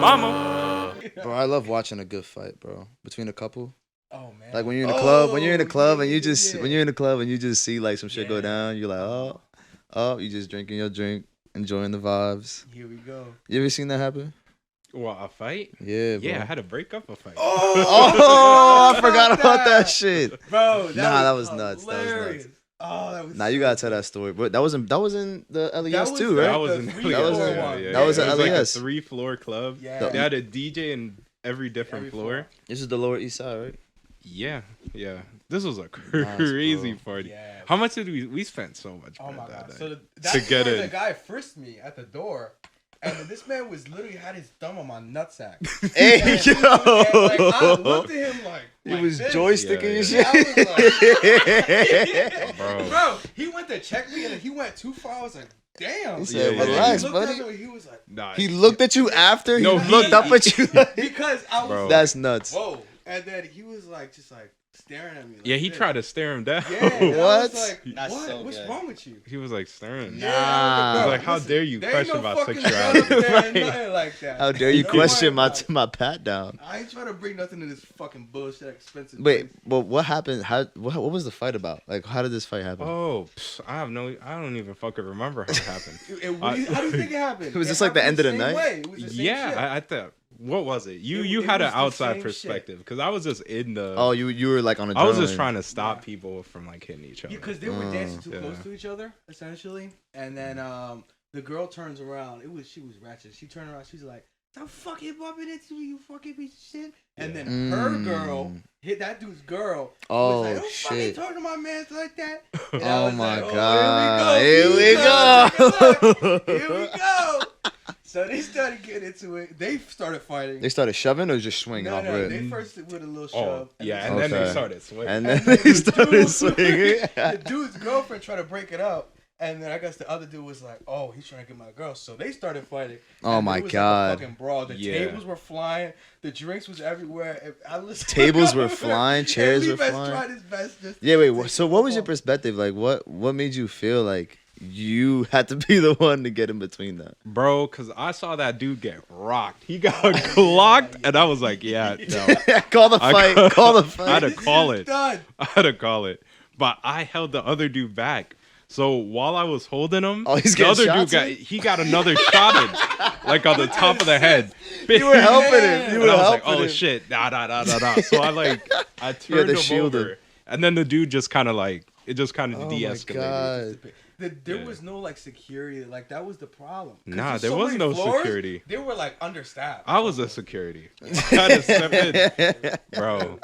Mama. Bro, I love watching a good fight, bro. Between a couple. Oh man. Like when you're in the club, when you're in the club and you just see like some shit go down, you're like, oh, you just drinking your drink, enjoying the vibes. Here we go. You ever seen that happen? What, a fight? Yeah, bro. Yeah, I had to break up a fight. Oh, I forgot about that shit. Bro, that was nuts. That was nuts. Oh, that was. Now you gotta tell that story, but that was in the LES too, right? That was in that was an LES. Like a 3-floor club. Yeah. They had a DJ in every different floor. This is the Lower East Side, right? Yeah. This was a crazy party. Yeah. How much did we spent so much? Oh my god! Day So to that's get where in. the guy frisked me at the door, and this man was literally had his thumb on my nutsack. Hey and yo! I looked at him like He was this. joysticking your Yeah, shit. I was like, bro, he went to check me, and he went too far. I was like, damn. He said, Yeah, yeah, relax, he looked buddy. at me, he was like, Nah, He looked at you after No, he looked up at you. because I was Bro. like, That's nuts. whoa. And then he was like, just like staring at me. Like yeah, he this. tried to stare him down. Yeah, and I What? was like, That's what? so What's good. wrong with you? He was like staring. Nah. He's bro, like, how listen, dare you there ain't question no my fucking sexuality? gun up there, Right? nothing like that. How dare you No question one- my pat down? I ain't trying to bring nothing to this fucking bullshit expensive. Wait, place. but what happened? What was the fight about? Like, how did this fight happen? Oh, I don't even fucking remember how it happened. How do you think it happened? Was this It like the happened end of the same night? way. It was the same shit. I thought. What was it? You It had an was the outside same perspective because I was just in the. Oh, you were like on a. I was just trying to stop people from like hitting each other. Because they were dancing too Yeah. close to each other, essentially. And then the girl turns around. She was ratchet. She turned around. She's like, "Stop fucking bumping into me, you fucking piece of shit." And Yeah. then her girl hit that dude's girl. Oh, was like, "Don't shit. fucking talk to my man like that." And I Oh was my like, god! Here we go. Here Here we go. So they started getting into it. They started fighting. They started shoving or just swinging No, off no, rip? they first with a little Oh shove. yeah, then and then they Okay. started swinging. And And then then they the started dude- swinging. the dude's girlfriend tried to break it up, and then I guess the other dude was like, "Oh, he's trying to get my girl." So they started fighting. Oh and my it was God. Like a fucking brawl. The Yeah. tables were flying. The drinks was everywhere. I listened. Tables were flying, chairs were Levi's flying. tried his best just Yeah, to wait. take So, it what was your off. perspective? Like, what made you feel like you had to be the one to get in between that? Bro, because I saw that dude get rocked. He got clocked, and I was like, yeah, no. Call the fight. Call the I had fight. to This call is it. done. I had to call it. But I held the other dude back. So while I was holding him, Oh, he's the getting other dude shots in? got another shot in, like on the top of the head. You were helping him. You And were I was like, helping oh him. shit, nah. So I turned to him shield over, him. and then the dude just kind of Oh my de-escalated. god. There Yeah. was no like security. Like that was the problem. 'Cause Nah, there's there so was many no floors, security. They were like understaffed. I was a security. I had to step in, bro.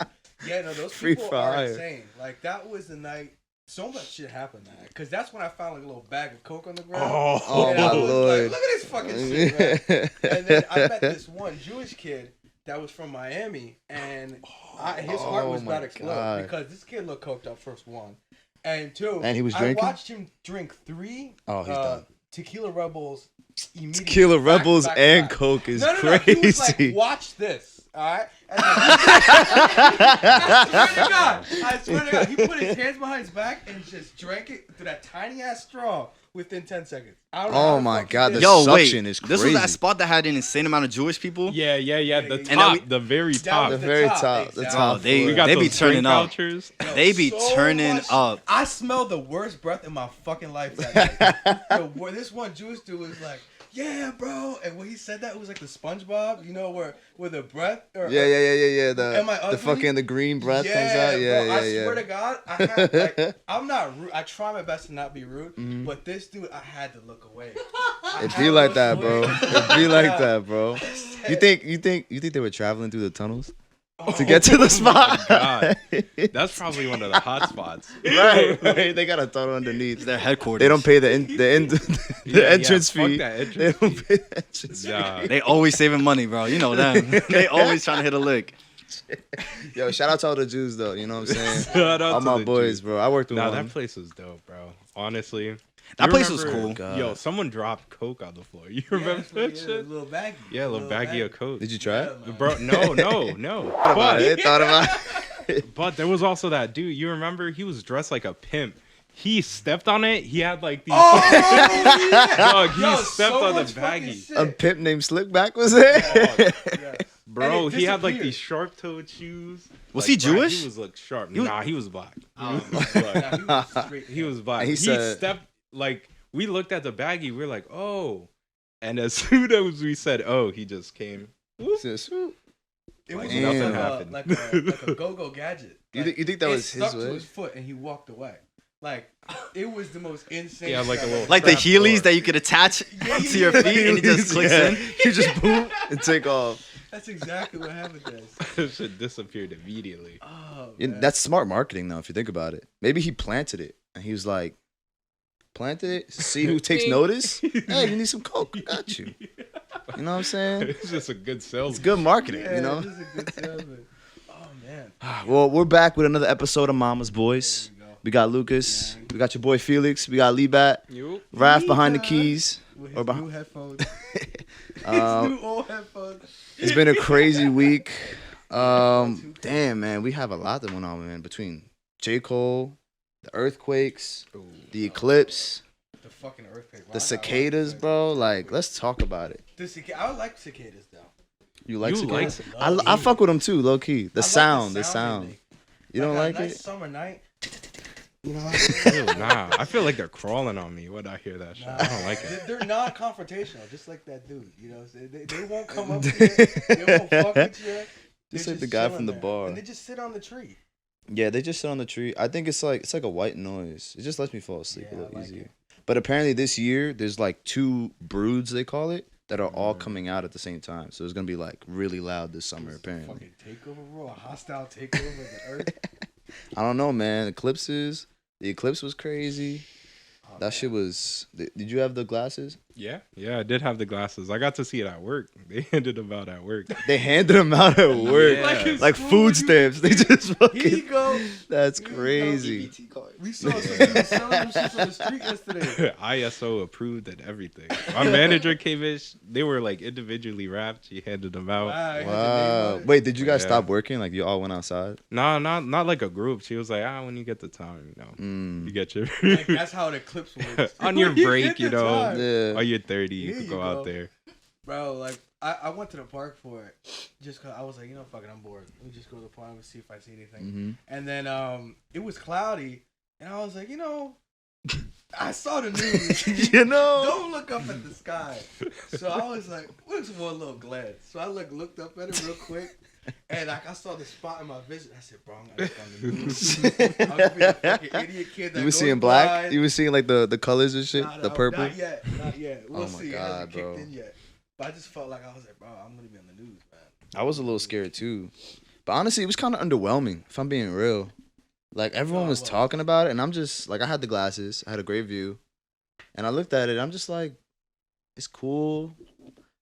Yeah, no, those Free people fire. are insane. Like that was the night. So much shit happened that night. Cause that's when I found like a little bag of coke on the ground. Oh, and my I was Lord. like, look at this fucking shit. Right? And then I met this one Jewish kid that was from Miami, and his heart was Oh about my to explode God. because this kid looked coked up. First one, and two, And he was I drinking? watched him drink 3. Oh, he's done. Tequila Rebels. Immediately Tequila back to Rebels back to and back. Coke is No, crazy. he was like, watch this. All right. And then I swear to God, he put his hands behind his back and just drank it through that tiny ass straw within 10 seconds. I don't know how Oh the my fuck he god, did the it. Yo, wait. suction is crazy. This was that spot that had an insane amount of Jewish people. Yeah. The And top, then the very That top. was The very top, exactly. the Oh, top. they floor. We got They those be turning drink up. vouchers. They be So turning much- up. I smelled the worst breath in my fucking life that night. This one Jewish dude was like, "Yeah, bro," and when he said that, it was like the SpongeBob, you know, where the breath. Or, Yeah. Am I The ugly? fucking the green breath yeah, comes out. Yeah, bro, I yeah, swear yeah. to God, I had, like, I'm not rude. I try my best to not be rude, Mm-hmm. but this dude, I had to look away. It be like that, bro. It be like that, bro. You think they were traveling through the tunnels to get to the spot? God, that's probably one of the hot spots. right. They got a tunnel underneath. Their headquarters. They don't pay the entrance fuck fee. that entrance They don't fee. pay the entrance fee. Nah. They always saving money, bro. You know them. They always trying to hit a lick. Yo, shout out to all the Jews though. You know what I'm saying? Shout out All to my the boys, Jews. bro. I worked with Nah, one. that place was dope, bro. Honestly, That You place was remember- cool. God. Yo, someone dropped Coke on the floor. You remember that A shit? little baggie. Yeah, a little baggie of Coke. Did you try it? Yeah, man. Bro, no. Thought about But, it. Thought about it. but there was also that dude. You remember? He was dressed like a pimp. he stepped on it. He had like these. Oh, yeah. Dog, he Yo, stepped so on the much fucking baggie. shit. A pimp named Slickback was there. Yeah. Bro, And it he had like disappeared. these sharp-toed shoes. Was Like, he bro, Jewish? He was like sharp. He was- Nah, he was black. Nah, He was black. he was straight. He was black. And He he said- stepped like we looked at the baggie. We were like, oh, and as soon as we said, oh, he just came. Whoop. Said, "Swoop." It was Damn. just Happened. like a go-go gadget. You Like, think that was it stuck his to way? his foot and he walked away. Like it was the most insane. Yeah, like shit a I've little- ever Like the Trap Heelys door. that you could attach Yeah, to your yeah, feet and it just clicks Yeah. in. You just boom and take off. That's exactly what happened to us. It should disappeared immediately. Oh, Yeah, man. that's smart marketing, though, if you think about it. Maybe he planted it and he was like, planted it, see who takes notice. Hey, you need some coke? Got you. You know what I'm saying? It's just a good sales. It's good marketing, Yeah, you know. this is a good salesman. Oh man. Well, we're back with another episode of Mama's Boys. There we go. We got Lucas. We got your boy Felix. We got Lee Bat. You? Raph behind the Lee-Bat. keys. With Or his behind. new headphones. His Um, new old headphones. It's been a crazy week. Damn, man, we have a lot that went on, man. Between J.Cole, the earthquakes, the eclipse, The fucking earthquake. the cicadas, bro. Like, let's talk about it. I like cicadas though. You like You cicadas? like I fuck with them too, low key. The I like sound. they make. You don't like a nice it? summer night. You know, Ew, nah, I feel like they're crawling on me when I hear that shit. I don't like it. They're non-confrontational, just like that dude. You know, so they won't come up to you. They won't fuck with you. Just They're like the guy chilling from the there. bar. And they just sit on the tree. Yeah, they just sit on the tree. I think it's like a white noise. It just lets me fall asleep a Yeah, little I like easier. it. But apparently this year there's like 2 broods they call it that are all coming out at the same time. So it's gonna be like really loud this summer apparently. Fucking takeover rule, a hostile takeover of the earth. I don't know, man. The eclipse was crazy. Oh, That shit was. Did you have the glasses? Yeah, I did have the glasses. I got to see it at work. They handed them out at work. They handed them out at work, Yeah. like food stamps. They just Here you fucking. go. That's Here you go. crazy. We saw some people selling them shits on the street yesterday. ISO approved and everything. My manager came in. They were like individually wrapped. She handed them out. Wow. I got the name Wow. on it. Wait, did you guys Yeah. stop working? Like you all went outside? No, not like a group. She was like, when you get the time, Mm. you get your Like, that's how the Eclipse works. on your You break, get you the know. time. Yeah. On your 30, you Here could you go go. out there. Bro, like, I went to the park for it just because I was like, fuck it, I'm bored. Let me just go to the park and see if I see anything. Mm-hmm. And then it was cloudy, and I was like, I saw the news. You know. Don't look up at the sky. So I was like, what's one little glance? So I looked up at it real quick, and like I saw the spot in my vision. I said, bro, I'm gonna look on the news. I'm gonna be a fucking idiot kid that You were goes seeing black. blind. You were seeing like the colors and shit, Nah, the purple. Not yet. We'll Oh my see. It God, hasn't kicked bro. in yet. But I just felt like I was like, bro, I'm gonna be on the news, man. I was a little scared too, but honestly, it was kind of underwhelming. If I'm being real, like everyone Oh, was well. talking about it, and I'm just like, I had the glasses, I had a great view, and I looked at it. I'm just like, it's cool,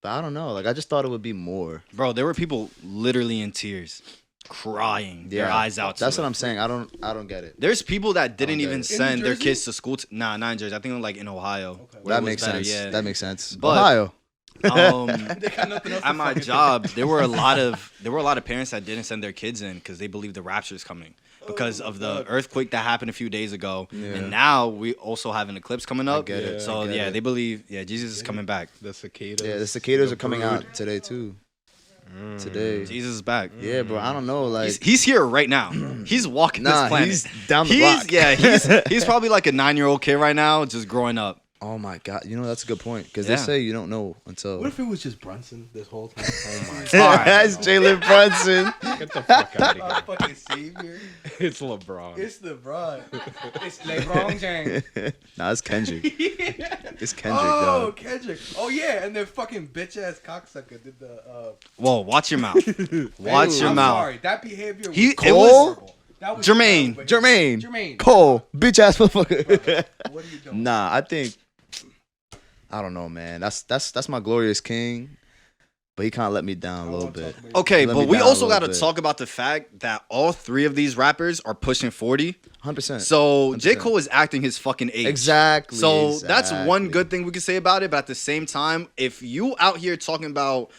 but I don't know. Like I just thought it would be more. Bro, there were people literally in tears, crying their eyes out. That's to what it. I'm saying. I don't get it. There's people that didn't get even it. send their Jersey? kids to school. Nah, not in Jersey. I think like in Ohio. Okay. where it That was makes better, sense. yeah. That makes sense. But- Ohio. They got nothing else At to my fucking job, there were a lot of parents that didn't send their kids in because they believe the rapture is coming because Oh, of the God. earththink that happened a few days ago, Yeah. and now we also have an eclipse coming up. get it. So I get yeah, it. they believe Jesus is coming back. The cicadas. Yeah, the cicadas the are coming brood. out today too. Today. Jesus is back. Yeah, bro. I don't know. Like, He's here right now. He's walking nah, this planet. he's down the block. Yeah, he's probably like a 9-year-old kid right now, just growing up. Oh my god. You know that's a good point because Yeah. they say you don't know until. What if it was just Brunson this whole time? Oh my That's Jalen Brunson. Get the fuck out Our of fucking savior. here. It's LeBron. It's LeBron. It's LeBron James. Nah, it's Kendrick. It's Kendrick, Oh, dog. Kendrick. Oh yeah, and their fucking bitch ass cocksucker did the. Whoa, watch your mouth. Watch your I'm mouth. sorry, that behavior. Was It Cole? was horrible. That was Jermaine. terrible. Jermaine. Cole. Bitch ass motherfucker. What are you doing? Nah, I think. I don't know, man. That's my glorious king, but he kind of let me down a little bit. Okay, Let but me we down a also little got to bit. talk about the fact that all 3 of these rappers are pushing 40. 100%. So 100%. J. Cole is acting his fucking age. Exactly. So that's one exactly. good thing we can say about it. But at the same time, if you out here talking about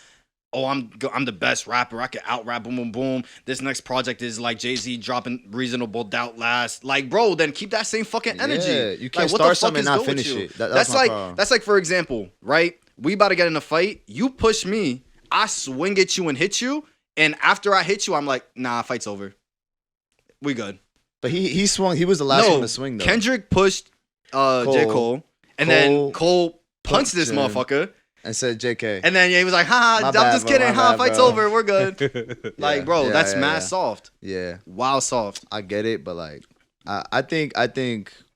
oh, I'm the best rapper. I can out rap, boom, boom, boom. This next project is like Jay-Z dropping Reasonable Doubt last. Like, bro, then keep that same fucking energy. Yeah, you can't like, what start the fuck something is and not good with finish you? it. That's my problem. That's like, for example, right? We about to get in a fight. You push me. I swing at you and hit you. And after I hit you, I'm like, nah, fight's over. We good. But he swung. He was the last one to swing though. Kendrick pushed J. Cole. And then Cole punched this him. motherfucker. And said JK. And then he was like, I'm just kidding. Fight's over. We're good. Like, bro, that's mad soft. Yeah. Wow, soft. I get it, but like, I think,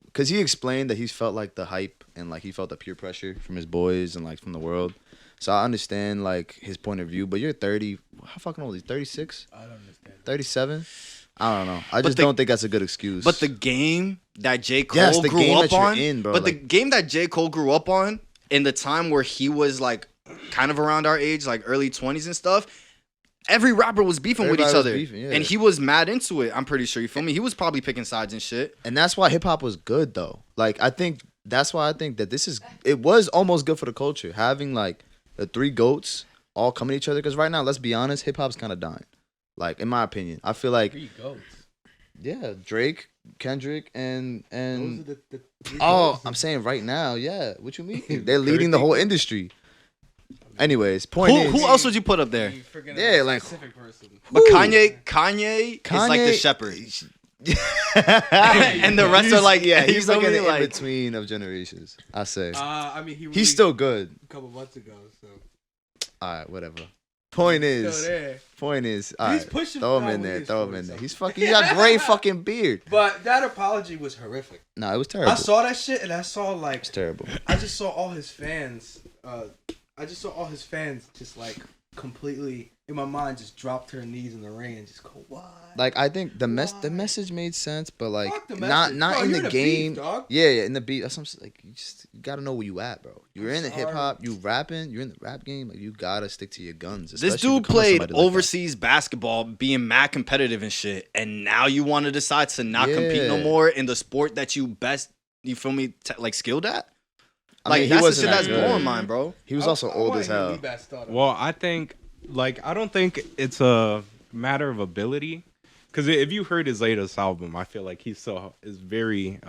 because he explained that he's felt like the hype and like he felt the peer pressure from his boys and like from the world. So I understand like his point of view, but you're 30. How fucking old is he? 36? I don't understand. 37? I don't know. I just don't think that's a good excuse. But the game that J. Cole grew up on, bro, but the game that J. Cole grew up on in the time where he was like kind of around our age, like early 20s and stuff, every rapper was beefing with each other. And he was mad into it. I'm pretty sure, you feel me? He was probably picking sides and shit. And that's why hip hop was good though. Like I think that's why I think that it was almost good for the culture. Having like the three GOATs all coming at each other. Because right now, let's be honest, hip hop's kind of dying. Like, in my opinion. I feel like... Three GOATs. Yeah, Drake, Kendrick, and Those are the three oh, GOATs. I'm saying right now, yeah. What you mean? They're leading the whole industry. Anyways, point is... Who else would you put up there? Yeah, like... Specific person. But Kanye is like the shepherd. And the rest are like, yeah, you he's feel like in me? the in-between of generations, I say. I mean, He's still good. a couple months ago, so. All right, whatever. Point Still is, there. all He's right, pushing throw him probably in there, his throw him 40 in there. He's something. fucking, he got great fucking beard. But that apology was horrific. Nah, it was terrible. I saw that shit and I saw like It's terrible. I just saw all his fans. Just like completely in my mind just drop to their knees in the rain and just go, what? Like I think the Why? message made sense, but like Fuck the not message. Bro, in you're the in game. beef, dog. Yeah, in the beat. That's what I'm saying. Like you gotta know where you at, bro. You're in the sorry. hip hop. You rapping. You're in the rap game. Like you gotta stick to your guns. This especially dude becoming played somebody like that. overseas basketball, being mad competitive and shit, and now you want to decide to not compete no Yeah. more in the sport that you best, you feel me, like skilled at? I Like mean, he that's the wasn't shit that that's good. blowing mine, bro. He was also old as hell. Well, I think, like, I don't think it's a matter of ability. Because if you heard his latest album, I feel like he still is a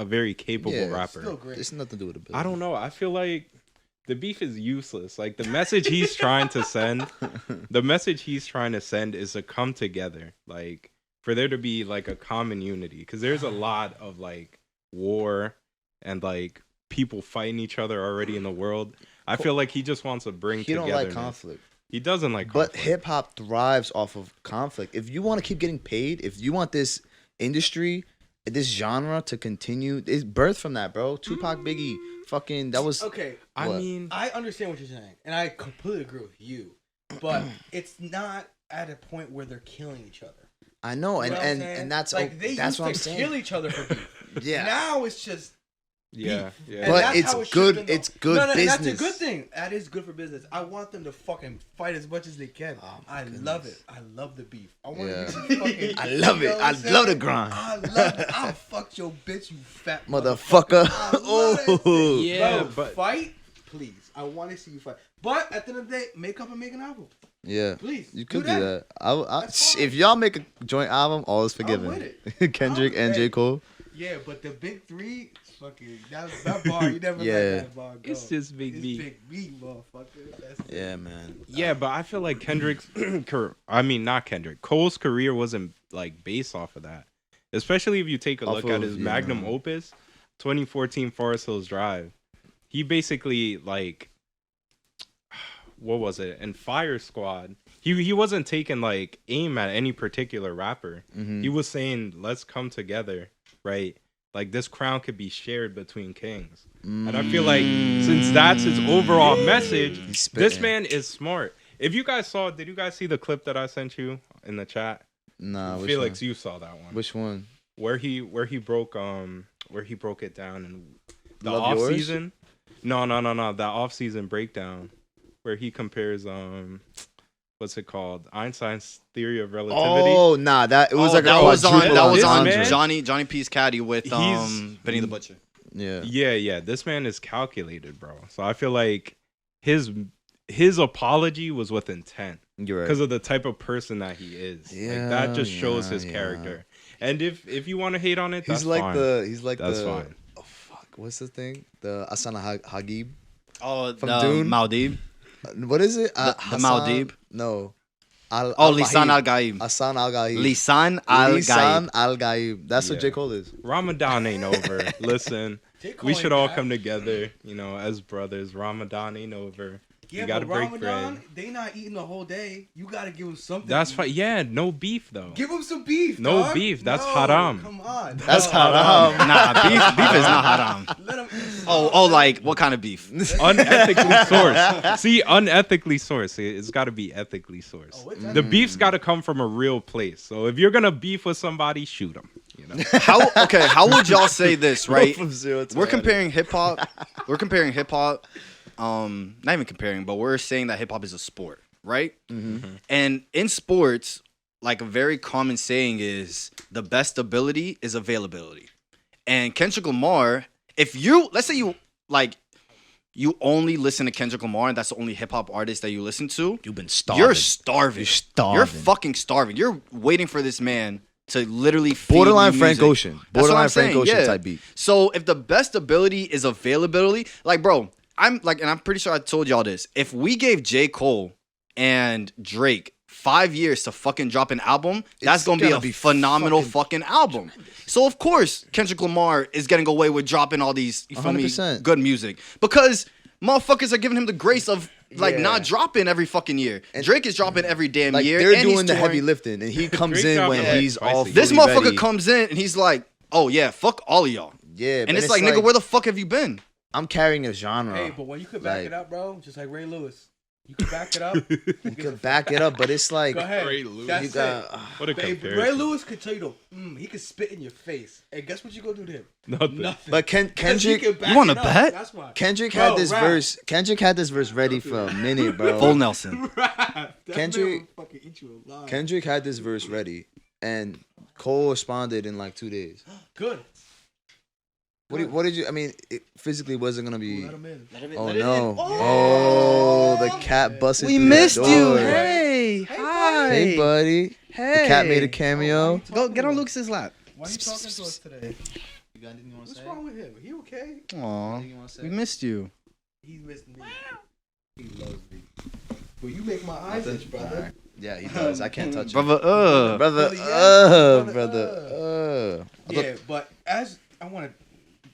very capable Yeah, rapper. Still great. It's nothing to do with ability. I don't know. I feel like the beef is useless. Like, the message he's trying to send, is to come together. Like, for there to be, like, a common unity. Because there's a lot of, like, war and, like, people fighting each other already in the world. I feel like he just wants to bring He together. don't like conflict. He doesn't like But conflict. hip hop thrives off of conflict. If you want to keep getting paid, if you want this industry, this genre to continue, it's birthed from that, bro. Tupac, Biggie, fucking, that was... Okay, I What? mean, I understand what you're saying, and I completely agree with you. But it's not at a point where they're killing each other. I know, You know what I'm saying? and that's like they that's used what I'm to saying. kill each other for beef. Yeah. Now it's just yeah, beef. yeah. And But that's it's how it should've good- been, though. it's good no, That's a business. good thing. That is good for business. I want them to fucking fight as much as they can. Oh, my I goodness. love it. I love the beef. I want Yeah. to fucking. I love you it. know what I I'm saying? love the grind. I love it. I'll fuck your bitch, you fat Motherfucker. I love that Oh. shit. Yeah, Bro, but- fight, please. I want to see you fight. But at the end of the day, make up and make an album. Yeah. Please. You could do that. I, That's fine. if y'all make a joint album, all is forgiven. with Kendrick I'm and J. ready. Cole. Yeah, but the big three, fucking that bar, you never Yeah. let that bar go. It's just Big It's B. Big B, motherfucker. That's it. Yeah, man. Yeah, but I feel like Kendrick's, not Kendrick. Cole's career wasn't like based off of that. Especially if you take a Off look at of, his yeah. magnum opus, 2014 Forest Hills Drive. He basically like, what was it? And Fire Squad. He wasn't taking like aim at any particular rapper. Mhm. He was saying, let's come together, right? Like this crown could be shared between kings. And I feel like since that's his overall message, He's this spitting. man is smart. If you guys saw, did you guys see the clip that I sent you in the chat? Nah, which Felix, one? you saw that one. Which one? Where he broke it down in the Love off Yours? season. No, the off season breakdown where he compares what's it called? Einstein's theory of relativity. Oh, nah, that it was like that a was on quadruple This on man- Johnny P's caddy with He's- Benny the Butcher. Yeah. Yeah. This man is calculated, bro. So I feel like his apology was with intent. You're right. Because of the type of person that he is. Like, that just shows his character. And if you want to hate on it, that's fine. That's fine. Oh fuck, what's the thing? The Asana Hagib. Oh, from the Dune? Maldiv. What is it? The Maldiv. No. Lisan Al Gaib. Hassan Al Gaib. Lisan Al Lisan Gaib. Al Gaib. That's what J. Cole is. Ramadan ain't over. Listen, we should all come together, as brothers. Ramadan ain't over. Yeah, you gotta but break Ramadan, bread. they not eating the whole day. You gotta give them something. That's fine. Yeah, no beef though. Give them some beef. No dog. beef. That's No, haram. Come on. That's haram. Nah, beef is not haram. Let 'em eat. Oh, like what kind of beef? Unethically sourced. See, unethically sourced. It's got to be ethically sourced. Oh, it's The beef's got to come from a real place. So if you're gonna beef with somebody, shoot them. How would y'all say this, right? From 0 to We're 100. comparing hip hop. Not even comparing, but we're saying that hip hop is a sport, right? Mm-hmm. And in sports, like a very common saying is the best ability is availability. And Kendrick Lamar, let's say you only listen to Kendrick Lamar and that's the only hip hop artist that you listen to, You've been starving. you're starving. You're starving. You're fucking starving. You're waiting for this man to literally feed Borderline you Frank music. Ocean. That's what Borderline I'm Frank saying, Ocean yeah. type beat. So if the best ability is availability, like bro, and I'm pretty sure I told y'all this. If we gave J. Cole and Drake 5 years to fucking drop an album, that's gonna be a phenomenal fucking album. So of course Kendrick Lamar is getting away with dropping all these, you feel me, 100%. good music because motherfuckers are giving him the grace of Yeah. not dropping every fucking year. And Drake is dropping every damn Like year. they're and he's doing the touring. heavy lifting, and he comes Drake in dropped when it he's twice all a year. This fully motherfucker ready. comes in and he's like, "Oh yeah, fuck all of y'all." Yeah, And it's like, nigga, where the fuck have you been? I'm carrying a genre. Hey, but when you could back Like- it up, bro, just like Ray Lewis, you could back it up. you could back it up, but it's like Go ahead. Ray Lewis. That's you got. it. What a Babe, comparison. Ray Lewis could tell you he could spit in your face. And guess what you gonna do to him? Nothing. Nothing. But Because he Kendrick, can back You wanna it up. bet? That's why. Kendrick Bro, had this rap. verse. Kendrick had this verse ready for a minute, bro. Full Nelson. Rap. That Kendrick- man will fucking eat you alive. Kendrick had this verse ready, and Cole responded in like 2 days. Good. What did you? I mean, it physically wasn't gonna be. Let him in. Oh no! Oh, the cat busted. We through missed the you. door. Hey, hi. Hey, buddy. Hey. The cat made a cameo. Go get on Lucas's lap. Why are you talking to us today? You got anything you want What's wrong with him? He okay? Aw, we missed you. He missed me. He loves me. But you make my eyes itch, brother. Yeah, he does. I can't touch it. Brother, Brother, Yeah. brother. Yeah, but as I want to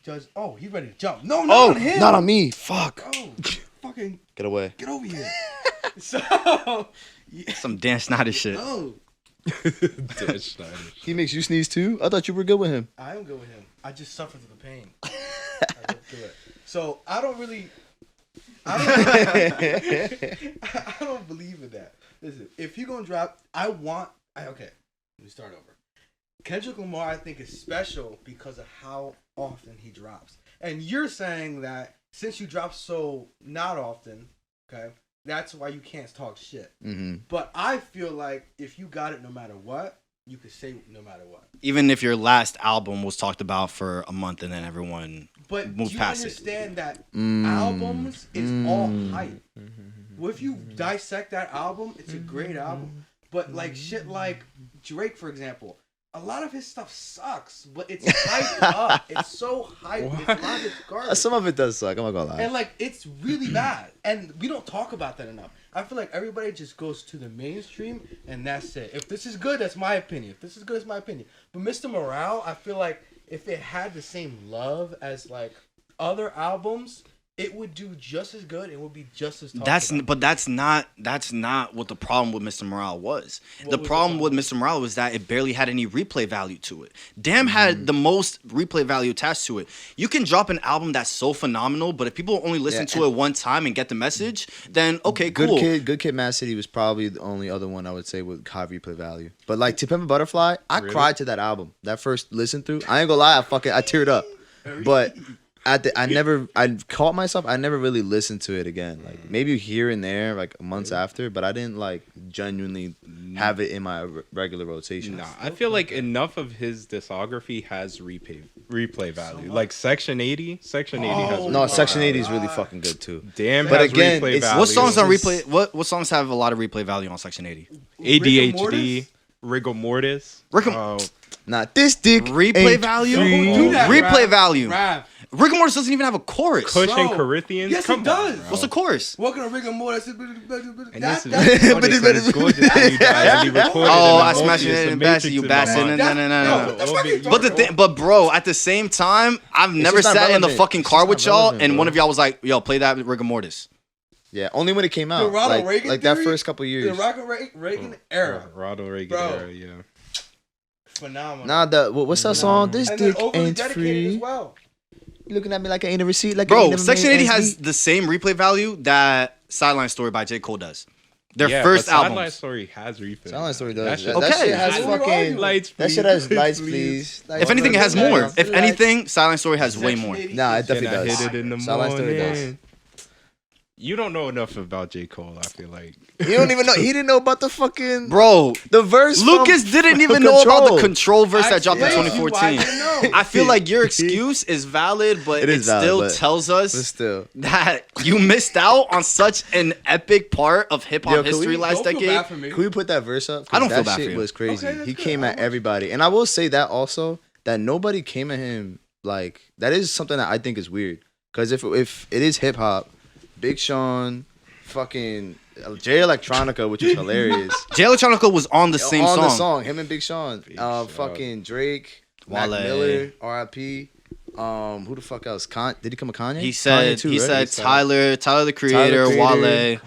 judge. Oh, he's ready to jump. No, Oh, not on him. not on me. Fuck. Oh, fucking Get away. get over here. So, yeah. Some Dan Snyder shit. No, Dan Schneider. He makes you sneeze too? I thought you were good with him. I am good with him. I just suffer through the pain. I go through it. So I don't believe in that. Listen, if you're gonna drop, okay. Let me start over. Kendrick Lamar, I think, is special because of how often he drops. And you're saying that since you drop so not often, okay, that's why you can't talk shit. Mm-hmm. But I feel like if you got it no matter what, you could say no matter what. Even if your last album was talked about for a month and then everyone But moved you past understand that albums is all hype. Mm-hmm. Well, if you dissect that album, it's a great album. But like shit like Drake, for example, a lot of his stuff sucks, but it's hyped up. It's so hyped. It's not just garbage. Some of it does suck. I'm not gonna lie. And like it's really bad. And we don't talk about that enough. I feel like everybody just goes to the mainstream and that's it. If this is good, that's my opinion. If this is good, it's my opinion. But Mr. Morale, I feel like if it had the same love as like other albums, it would do just as good. It would be just as talked about. But that's not what the problem with Mr. Morale was. What The was the problem with problem? Mr. Morale was that it barely had any replay value to it. Damn had the most replay value attached to it. You can drop an album that's so phenomenal, but if people only listen to it one time and get the message, then okay, cool. Good Kid, Mad City was probably the only other one I would say with high replay value. But like To Pimp a Butterfly, I cried to that album. That first listen through, I ain't gonna lie, I teared up. But I caught myself. I never really listened to it again. Like maybe here and there, like months after, but I didn't like genuinely have it in my regular rotation. Nah, I feel like enough of his discography has replay replay value. Like Section 80. Section 80 has. No, replay Section 80 is value. really fucking good too. Damn, But has again, replay it's- value. What songs on Just- replay? What songs have a lot of replay value on Section 80? ADHD, Rigor Mortis. Oh, Nah, this dick Replay ain't value? free. Do that, Replay Rav. value. Rav. Rigor Mortis doesn't even have a chorus. Kush and Bro. Corinthians. Yes, Come it does. on, bro. What's the chorus? Welcome to Rigor Mortis. And That- this is that's- funny, son. It's gorgeous when you die and he recorded Oh, in I the smashed Morpheus, it the in Matrix bastard, you in my bastard. mind. No. Yo, that's fucking But the thing, but bro, at the same time, I've never just not sat in the relevant. fucking It's car just with not y'all, relevant, and bro. one of y'all was like, "Yo, play that Rigor Mortis." Yeah, only when it came out. Ronald Reagan Like that theory? first couple the years. Reagan era. Ronald Reagan Bro. era, yeah. Phenomenal. Nah, what's that song? This and then dick overly ain't dedicated free. as well. You looking at me like I ain't a receipt, like I Bro, ain't never Section made 80 ends has meet. the same replay value that Sideline Story by J. Cole does. Their Yeah, first but Sideline album. Story has replay. Silent Story That does. shit- That Okay. shit has What are you fucking arguing? Lights, That shit has please. lights, please. If anything, it has Lights, more. lights, If lights. anything, Silent Story has way Section more. 80. Nah, it Can definitely I does. hit it in the Silent Story does. morning? You don't know enough about J. Cole, I feel like. You don't even know. He didn't know about the fucking Bro, the verse. Lucas from didn't even Control. know about the Control verse that dropped in explained to you why I 2014. didn't know. I feel like your excuse is valid, but It it, is valid, still but- tells But us still, that you missed out on such an epic part of hip Yo, hop can history we- last Don't feel decade. bad for me. can we put that verse up? 'Cause I don't feel that bad for shit you. was crazy. Okay, that's He good. came I at watch everybody, and I will say that also that nobody came at him like that is something that I think is weird. Because if it is hip hop, Big Sean, fucking Jay Electronica, which is hilarious. Jay Electronica was on the same on song. the song, him and Big Sean, Sean. fucking Drake, Mac Wale. Miller, R.I.P. Who the fuck else? Did he come with Kanye? He said Kanye too, he right? said Tyler the Creator, Creator. Wale.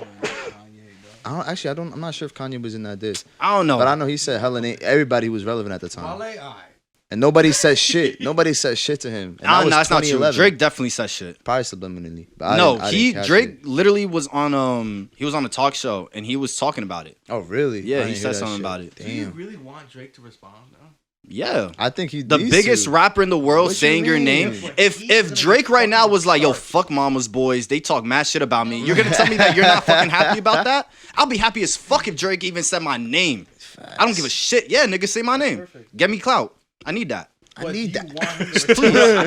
I'm not sure if Kanye was in that diss, I don't know. but I know he said hella everybody was relevant at the time, Wale, aye. and nobody said shit. Nobody said shit to him. And that was That's not true. 2011. Drake definitely said shit. Probably subliminally. But I No, didn't- I didn't catch Drake it. literally was on a talk show and he was talking about it. Oh really? Yeah, I he didn't said hear that something shit. about it. Do you Damn. really want Drake to respond though? Yeah. I think he The needs biggest to. rapper in the world What you saying your mean? name. But If he's if gonna Drake be right now fucking was like, yo, sharp. fuck mama's boys, they talk mad shit about me. You're gonna tell me that you're not fucking happy about that? I'll be happy as fuck if Drake even said my name. I don't give a shit. Yeah, nigga, say my name. Perfect. Get me clout. I need that. I But need do that. you want him to Please.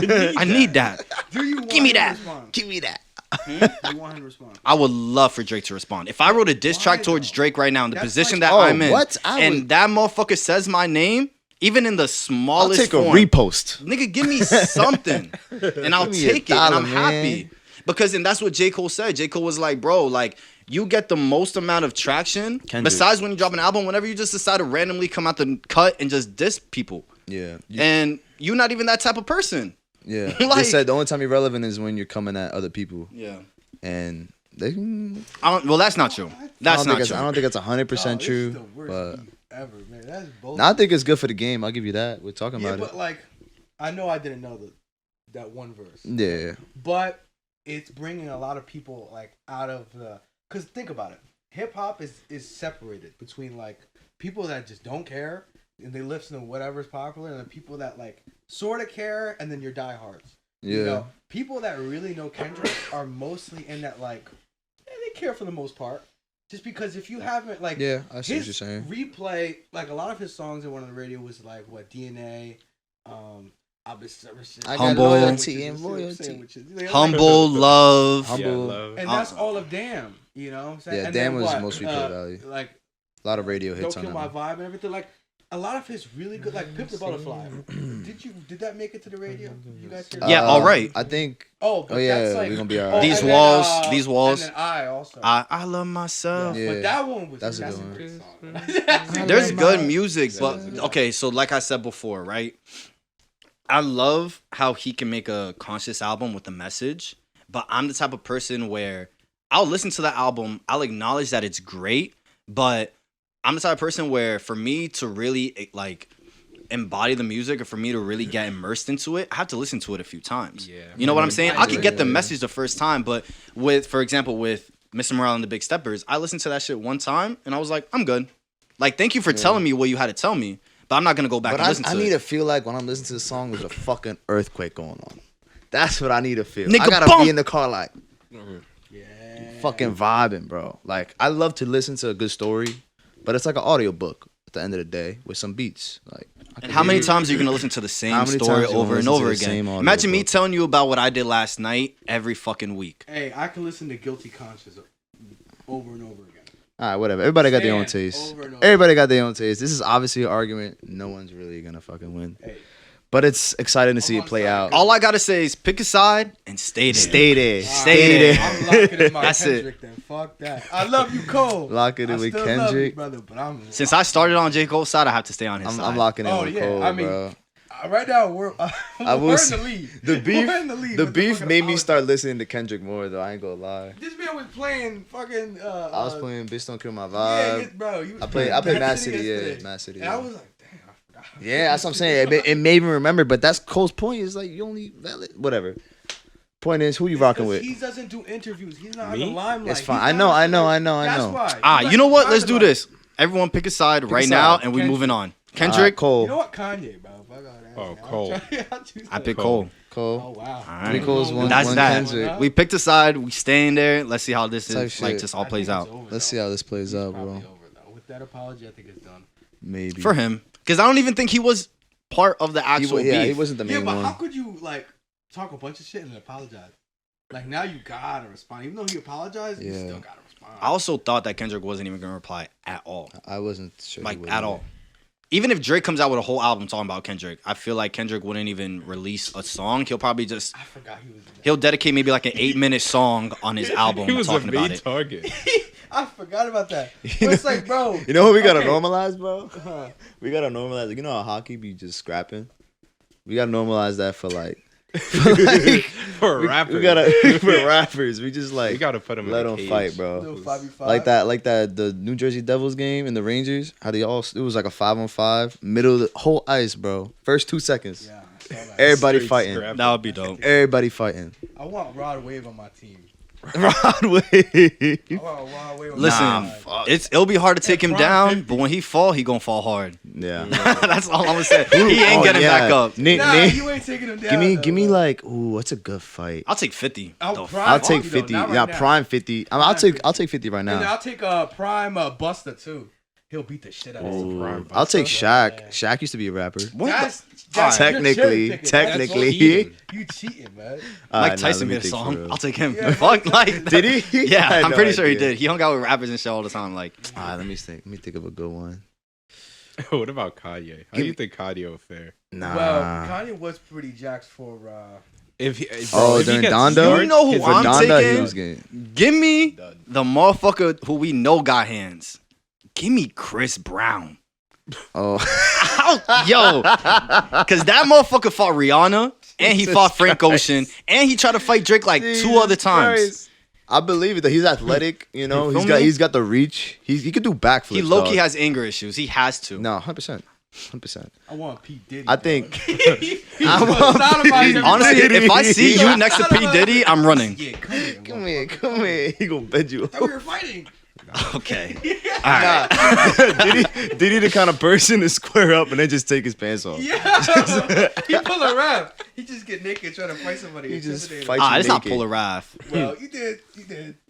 respond? I need that. Do you want Give me him to that. respond? Give me that. Do you want him to respond? I would love for Drake to respond. If I wrote a diss Why track towards though? Drake right now in the That's position like- that Oh, I'm in, what? I and would- that motherfucker says my name, even in the I'll smallest take a form, repost. nigga, give me something, and I'll Give me a take it, and I'm dollar, happy. man. Because and that's what J. Cole said. J. Cole was like, bro, like you get the most amount of traction. Kendrick. Besides when you drop an album, whenever you just decide to randomly come out the cut and just diss people, Yeah. and you're not even that type of person. Yeah. Like- They said the only time you're relevant is when you're coming at other people, Yeah. and they. Well, that's not true. That's not true. I don't think it's 100% Oh, this is true, the worst but beef ever, man. That's bullshit. no, I think it's good for the game. I'll give you that. We're talking Yeah, about but it. like, I know I didn't know that one verse. Yeah. But it's bringing a lot of people like out of the. Cause think about it, hip hop is separated between like people that just don't care and they listen to whatever's popular, and the people that like sort of care, and then your diehards. Yeah. You know, people that really know Kendrick are mostly in that like, they care for the most part. Just because if you haven't like, Yeah, I see what his you're saying. replay, like a lot of his songs that went on the radio was like what DNA, I'll be I got Humble. loyalty and loyalty. Humble, love. Humble. Yeah, love. And that's all of Damn, you know what I'm saying? Yeah, And Damn then was what? most replay value. Like, A lot of radio Don't hits on Kill that My one. Vibe and everything. Like, a lot of his really good, like Pip the Butterfly. Did that make it to the radio? You guys hear Yeah, all right. I think. Oh, but Oh, yeah, that's like, we gonna be all right. These and then, walls, these walls. And then I also. I love myself. Yeah. But that one was That's a that's good a one. great song. That's a There's great good song. music, but okay, so like I said before, right? I love how he can make a conscious album with a message, but I'm the type of person where I'll listen to the album, I'll acknowledge that it's great, but I'm the type of person where for me to really like embody the music or for me to really get immersed into it, I have to listen to it a few times. Yeah. You know what I'm saying? I could get the Yeah. message the first time, but for example, with Mr. Morale and the Big Steppers, I listened to that shit one time and I was like, I'm good. Like, thank you for telling me what you had to tell me, but I'm not gonna go back But and listen I to need it. to feel like when I'm listening to the song, there's a fucking earthquake going on. That's what I need to feel. Nigga, I gotta bump. be in the car like Yeah. fucking vibing, bro. Like I love to listen to a good story, but it's like an audio book at the end of the day with some beats. Like And how many times are you gonna listen to the same story over and over again? Imagine me telling you about what I did last night every fucking week. Hey, I can listen to Guilty Conscience over and over again. All right, whatever. Everybody got their own taste. Everybody got their own taste. This is obviously an argument. No one's really gonna fucking win. Hey. But it's exciting to see it play out. All I gotta say is pick a side and stay there. Stay there. Stay there. I'm locking in my That's Kendrick then. Fuck that. I love you, Cole. Lock it in with Kendrick. Love you, brother, but Since I started on J. Cole's side, I have to stay on his side. I'm locking in with Cole, bro. Right now, we're in the lead. The beef made me start listening to Kendrick more, though. I ain't gonna lie. This man was playing fucking. I was playing "Bitch Don't Kill My Vibe." Yeah, bro. I played Mad City. Yeah, Mad City. And I was like, damn, I forgot. Yeah, that's what I'm saying. It made me remember, but that's Cole's point. Is like you only valid. Whatever. Point is, who you rocking with? He doesn't do interviews. He's not on the limelight. It's fine. I know. That's why. You know what? Let's do this. Everyone pick a side right now, and we're moving on. Kendrick, Cole. You know what? Kanye, bro. Cole. I pick Cole. Oh wow. All right. 3 Coles, one That's that. Kendrick. We picked a side. We stay in there. Let's see how this is. Like, just all plays out. Let's see how this plays out, bro. With that apology, I think it's done. Maybe For him, because I don't even think he was part of the actual beef. Yeah, he wasn't the main Yeah, but one. how could you like talk a bunch of shit and then apologize? Like now you gotta respond, even though he apologized. You still gotta respond. I also thought that Kendrick wasn't even gonna reply at all. I wasn't sure. Like at all. Even if Drake comes out with a whole album talking about Kendrick, I feel like Kendrick wouldn't even release a song. He'll probably just. I forgot he was. He'll dedicate maybe like an 8-minute song on his album He was talking a main about it. target. I forgot about that. But it's like, bro. You know what we gotta normalize, bro? We gotta normalize. Like, you know how hockey be just scrapping? We gotta normalize that for like. For rappers. We gotta for rappers. We just like we gotta put them let in them fight, bro. 5v5. Like that the New Jersey Devils game and the Rangers. How they all it was like a 5-on-5 middle of the whole ice, bro. First 2 seconds. Yeah, I saw that. Everybody Straight fighting. scrapping. That would be dope. Everybody fighting. I want Rod Wave on my team. Broadway. I want Rod Wave on Listen, my team. it'll be hard to take him Prime down, 50. but when he fall, he gonna fall hard. Yeah. That's all I'm gonna say. He ain't getting back up. Nah, you ain't taking him down. Give me like, ooh, what's a good fight? I'll take 50. I'll I'll take 50. 50. Not right Yeah, now. prime 50. I'll take 50 right And then now. I'll take Prime Buster too. He'll beat the shit out of him. Prime I'll take Buster. Shaq. Shaq used to be a rapper. That's Technically. you cheating, man. Mike Tyson made a think for song. real. I'll take him. Yeah. Fuck, like Did he? Yeah, I had I'm no pretty sure he idea. did. He hung out with rappers and shit all the time. Like, Let me think. Let me think of a good one. What about Kanye? How do you think Kanye will fare? Nah. Well, Kanye was pretty jacked for. If he, during Donda? You know who For I'm Donda, taking? he was getting. give me the motherfucker who we know got hands. Give me Chris Brown. Oh. Yo, because that motherfucker fought Rihanna and he fought Frank Ocean and he tried to fight Drake like 2 other times. I believe it. Though. He's athletic. You know, You feel me? he's got the reach. He could do backflips. He low-key dog. has anger issues. He has to. No, 100%. 100%. I want P Diddy. I think. I want Honestly, if I see you next to P. Diddy, I'm running. Yeah, come here. Come here. He gonna bed you I up. thought we were fighting. Okay. All right. Diddy the kind of person to square up and then just take his pants off. Yeah. He pull a rap. He just get naked trying to fight somebody. He just Intimidate him. fight- It's not naked. Polar Wrath. Well, you did.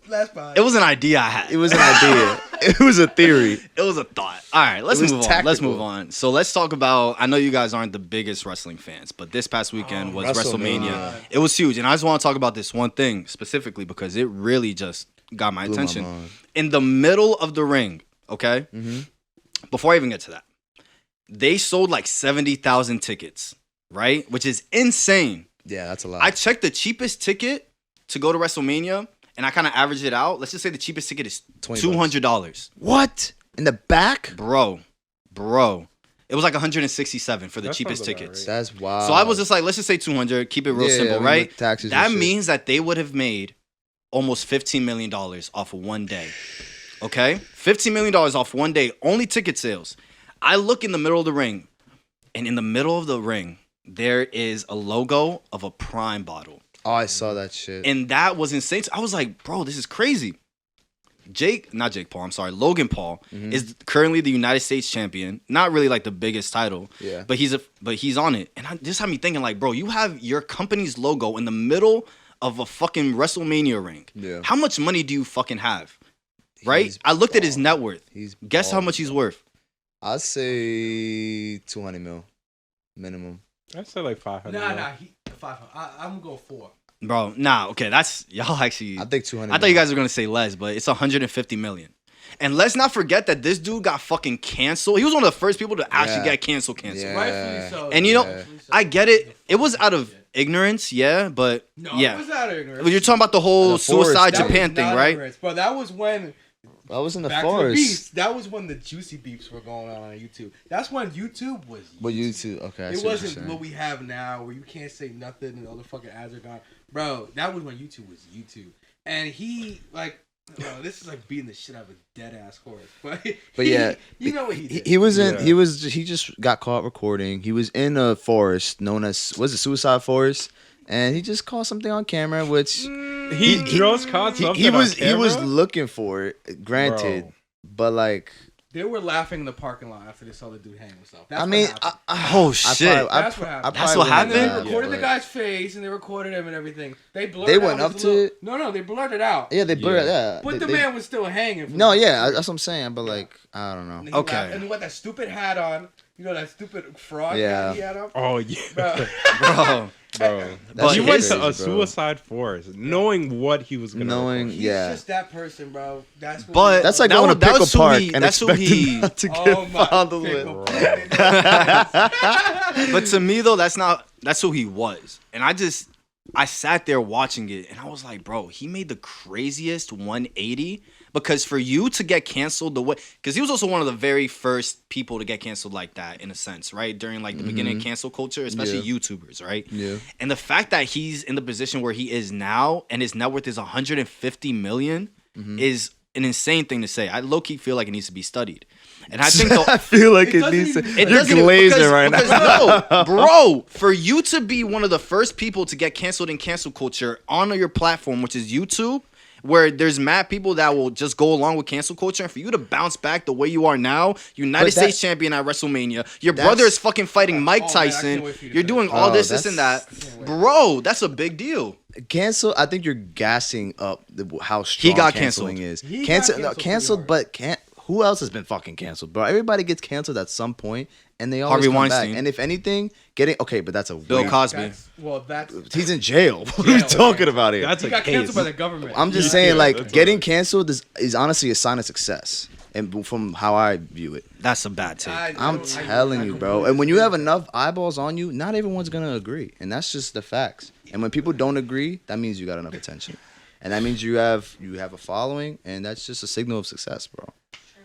Last pod. It was an idea I had. It was an idea. It was a theory. It was a thought. All right, let's It was move on. Let's tactical. move on. So let's talk about. I know you guys aren't the biggest wrestling fans, but this past weekend was WrestleMania. WrestleMania. It was huge, and I just want to talk about this one thing specifically because it really just got my Blew my attention. mind. In the middle of the ring, okay. Mm-hmm. Before I even get to that, they sold like 70,000 tickets, right? Which is insane. Yeah, that's a lot. I checked the cheapest ticket to go to WrestleMania, and I kind of averaged it out. Let's just say the cheapest ticket is $200. What? In the back? Bro. It was like 167 for the That cheapest sounds about tickets. right. That's wild. So I was just like, let's just say 200, keep it real Yeah, simple, I mean, right? with taxes and That shit. means that they would have made almost $15 million off of one day. Okay? $15 million off one day, only ticket sales. I look in the middle of the ring, and in the middle of the ring, there is a logo of a Prime bottle. Oh, I saw that shit. And that was insane. So I was like, bro, this is crazy. Logan Paul is currently the United States champion. Not really like the biggest title, Yeah. but he's on it. And this had me thinking like, bro, you have your company's logo in the middle of a fucking WrestleMania ring. Yeah. How much money do you fucking have? Right? He's I looked at his net worth. He's Guess how balling. much he's worth? I'd say 200 mil. minimum. I said like 500. Nah, 500. I'm gonna go 4. Bro, nah, okay, that's y'all actually. I think 200. I thought you guys were gonna say less, but it's 150 million. And let's not forget that this dude got fucking canceled. He was one of the first people to actually get canceled. Yeah. Rightfully so. And you know, I get it. It was out of ignorance, yeah, but no, yeah. it was out of ignorance. You're talking about the whole The forest. suicide That Japan was thing, not right? ignorance, bro. That was when I was in the back to the forest. beefs. That was when the juicy beefs were going on YouTube. That's when YouTube was. But YouTube, okay. I It see what you're wasn't saying. what we have now, where you can't say nothing and all the fucking ads are gone, bro. That was when YouTube was YouTube, and he like. Bro, this is like beating the shit out of a dead ass horse, but yeah, you know what he did. He was in. Yeah. He just got caught recording. He was in a forest known as Suicide Forest, and he just caught something on camera, which He just caught something. he was camera? looking for it. Granted, Bro. but like. They were laughing in the parking lot after they saw the dude hang himself. That's I mean, Oh shit! That's what happened. That's what happened? They That, recorded but- the guy's face and they recorded him and everything. They blurred. They out went his up to little- it? No, they blurred it out. Yeah, they blurred. Yeah, But the they- man was still hanging. from No, the- yeah, that's what I'm saying. But like, I don't And know. he Okay. laughed. And what that stupid hat on? You know that stupid frog Yeah. hat he had on? Oh yeah, Bro. Bro, bro. That's He went crazy, to a bro. suicide forest, knowing what he was gonna. Knowing- record. He's Yeah. just that person, bro. That's what But That's like That going was- to that pickle was who park he- and that's who expecting he- not to get oh my fondled pickle with. park. but to me though, that's who he was, and I sat there watching it, and I was like, bro, he made the craziest 180. Because for you to get canceled the way, because he was also one of the very first people to get canceled like that, in a sense, right? During like the beginning of cancel culture, especially YouTubers, right? Yeah. And the fact that he's in the position where he is now, and his net worth is 150 million, is an insane thing to say. I low key feel like it needs to be studied, and I think I feel like it doesn't needs to. even- it You're doesn't glazing because, right now. because no, bro, for you to be one of the first people to get canceled in cancel culture on your platform, which is YouTube, where there's mad people that will just go along with cancel culture, and for you to bounce back the way you are now, United But States champion at WrestleMania, your brother is fucking fighting Mike Oh, man, I Tyson, can't wait for you to you're finish. doing all Oh, this and that, that's- bro. That's a big deal. Cancel. I think you're gassing up how strong He got canceling canceled. is. He got Canceled, canceled canceled, pretty but can't. Who else has been fucking canceled, bro? Everybody gets canceled at some point, and they always Harvey come Weinstein. back. And if anything, getting okay, but that's a Bill weird- Cosby. That's He's in jail. What are we Jail, talking okay. about here? That's he a got case. canceled by the government. I'm just Yeah, saying, like, that's getting right. canceled is honestly a sign of success, and from how I view it. That's a bad take. I'm telling you, bro. And when you have enough eyeballs on you, not everyone's gonna agree, and that's just the facts. And when people don't agree, that means you got enough attention, and that means you have a following, and that's just a signal of success, bro.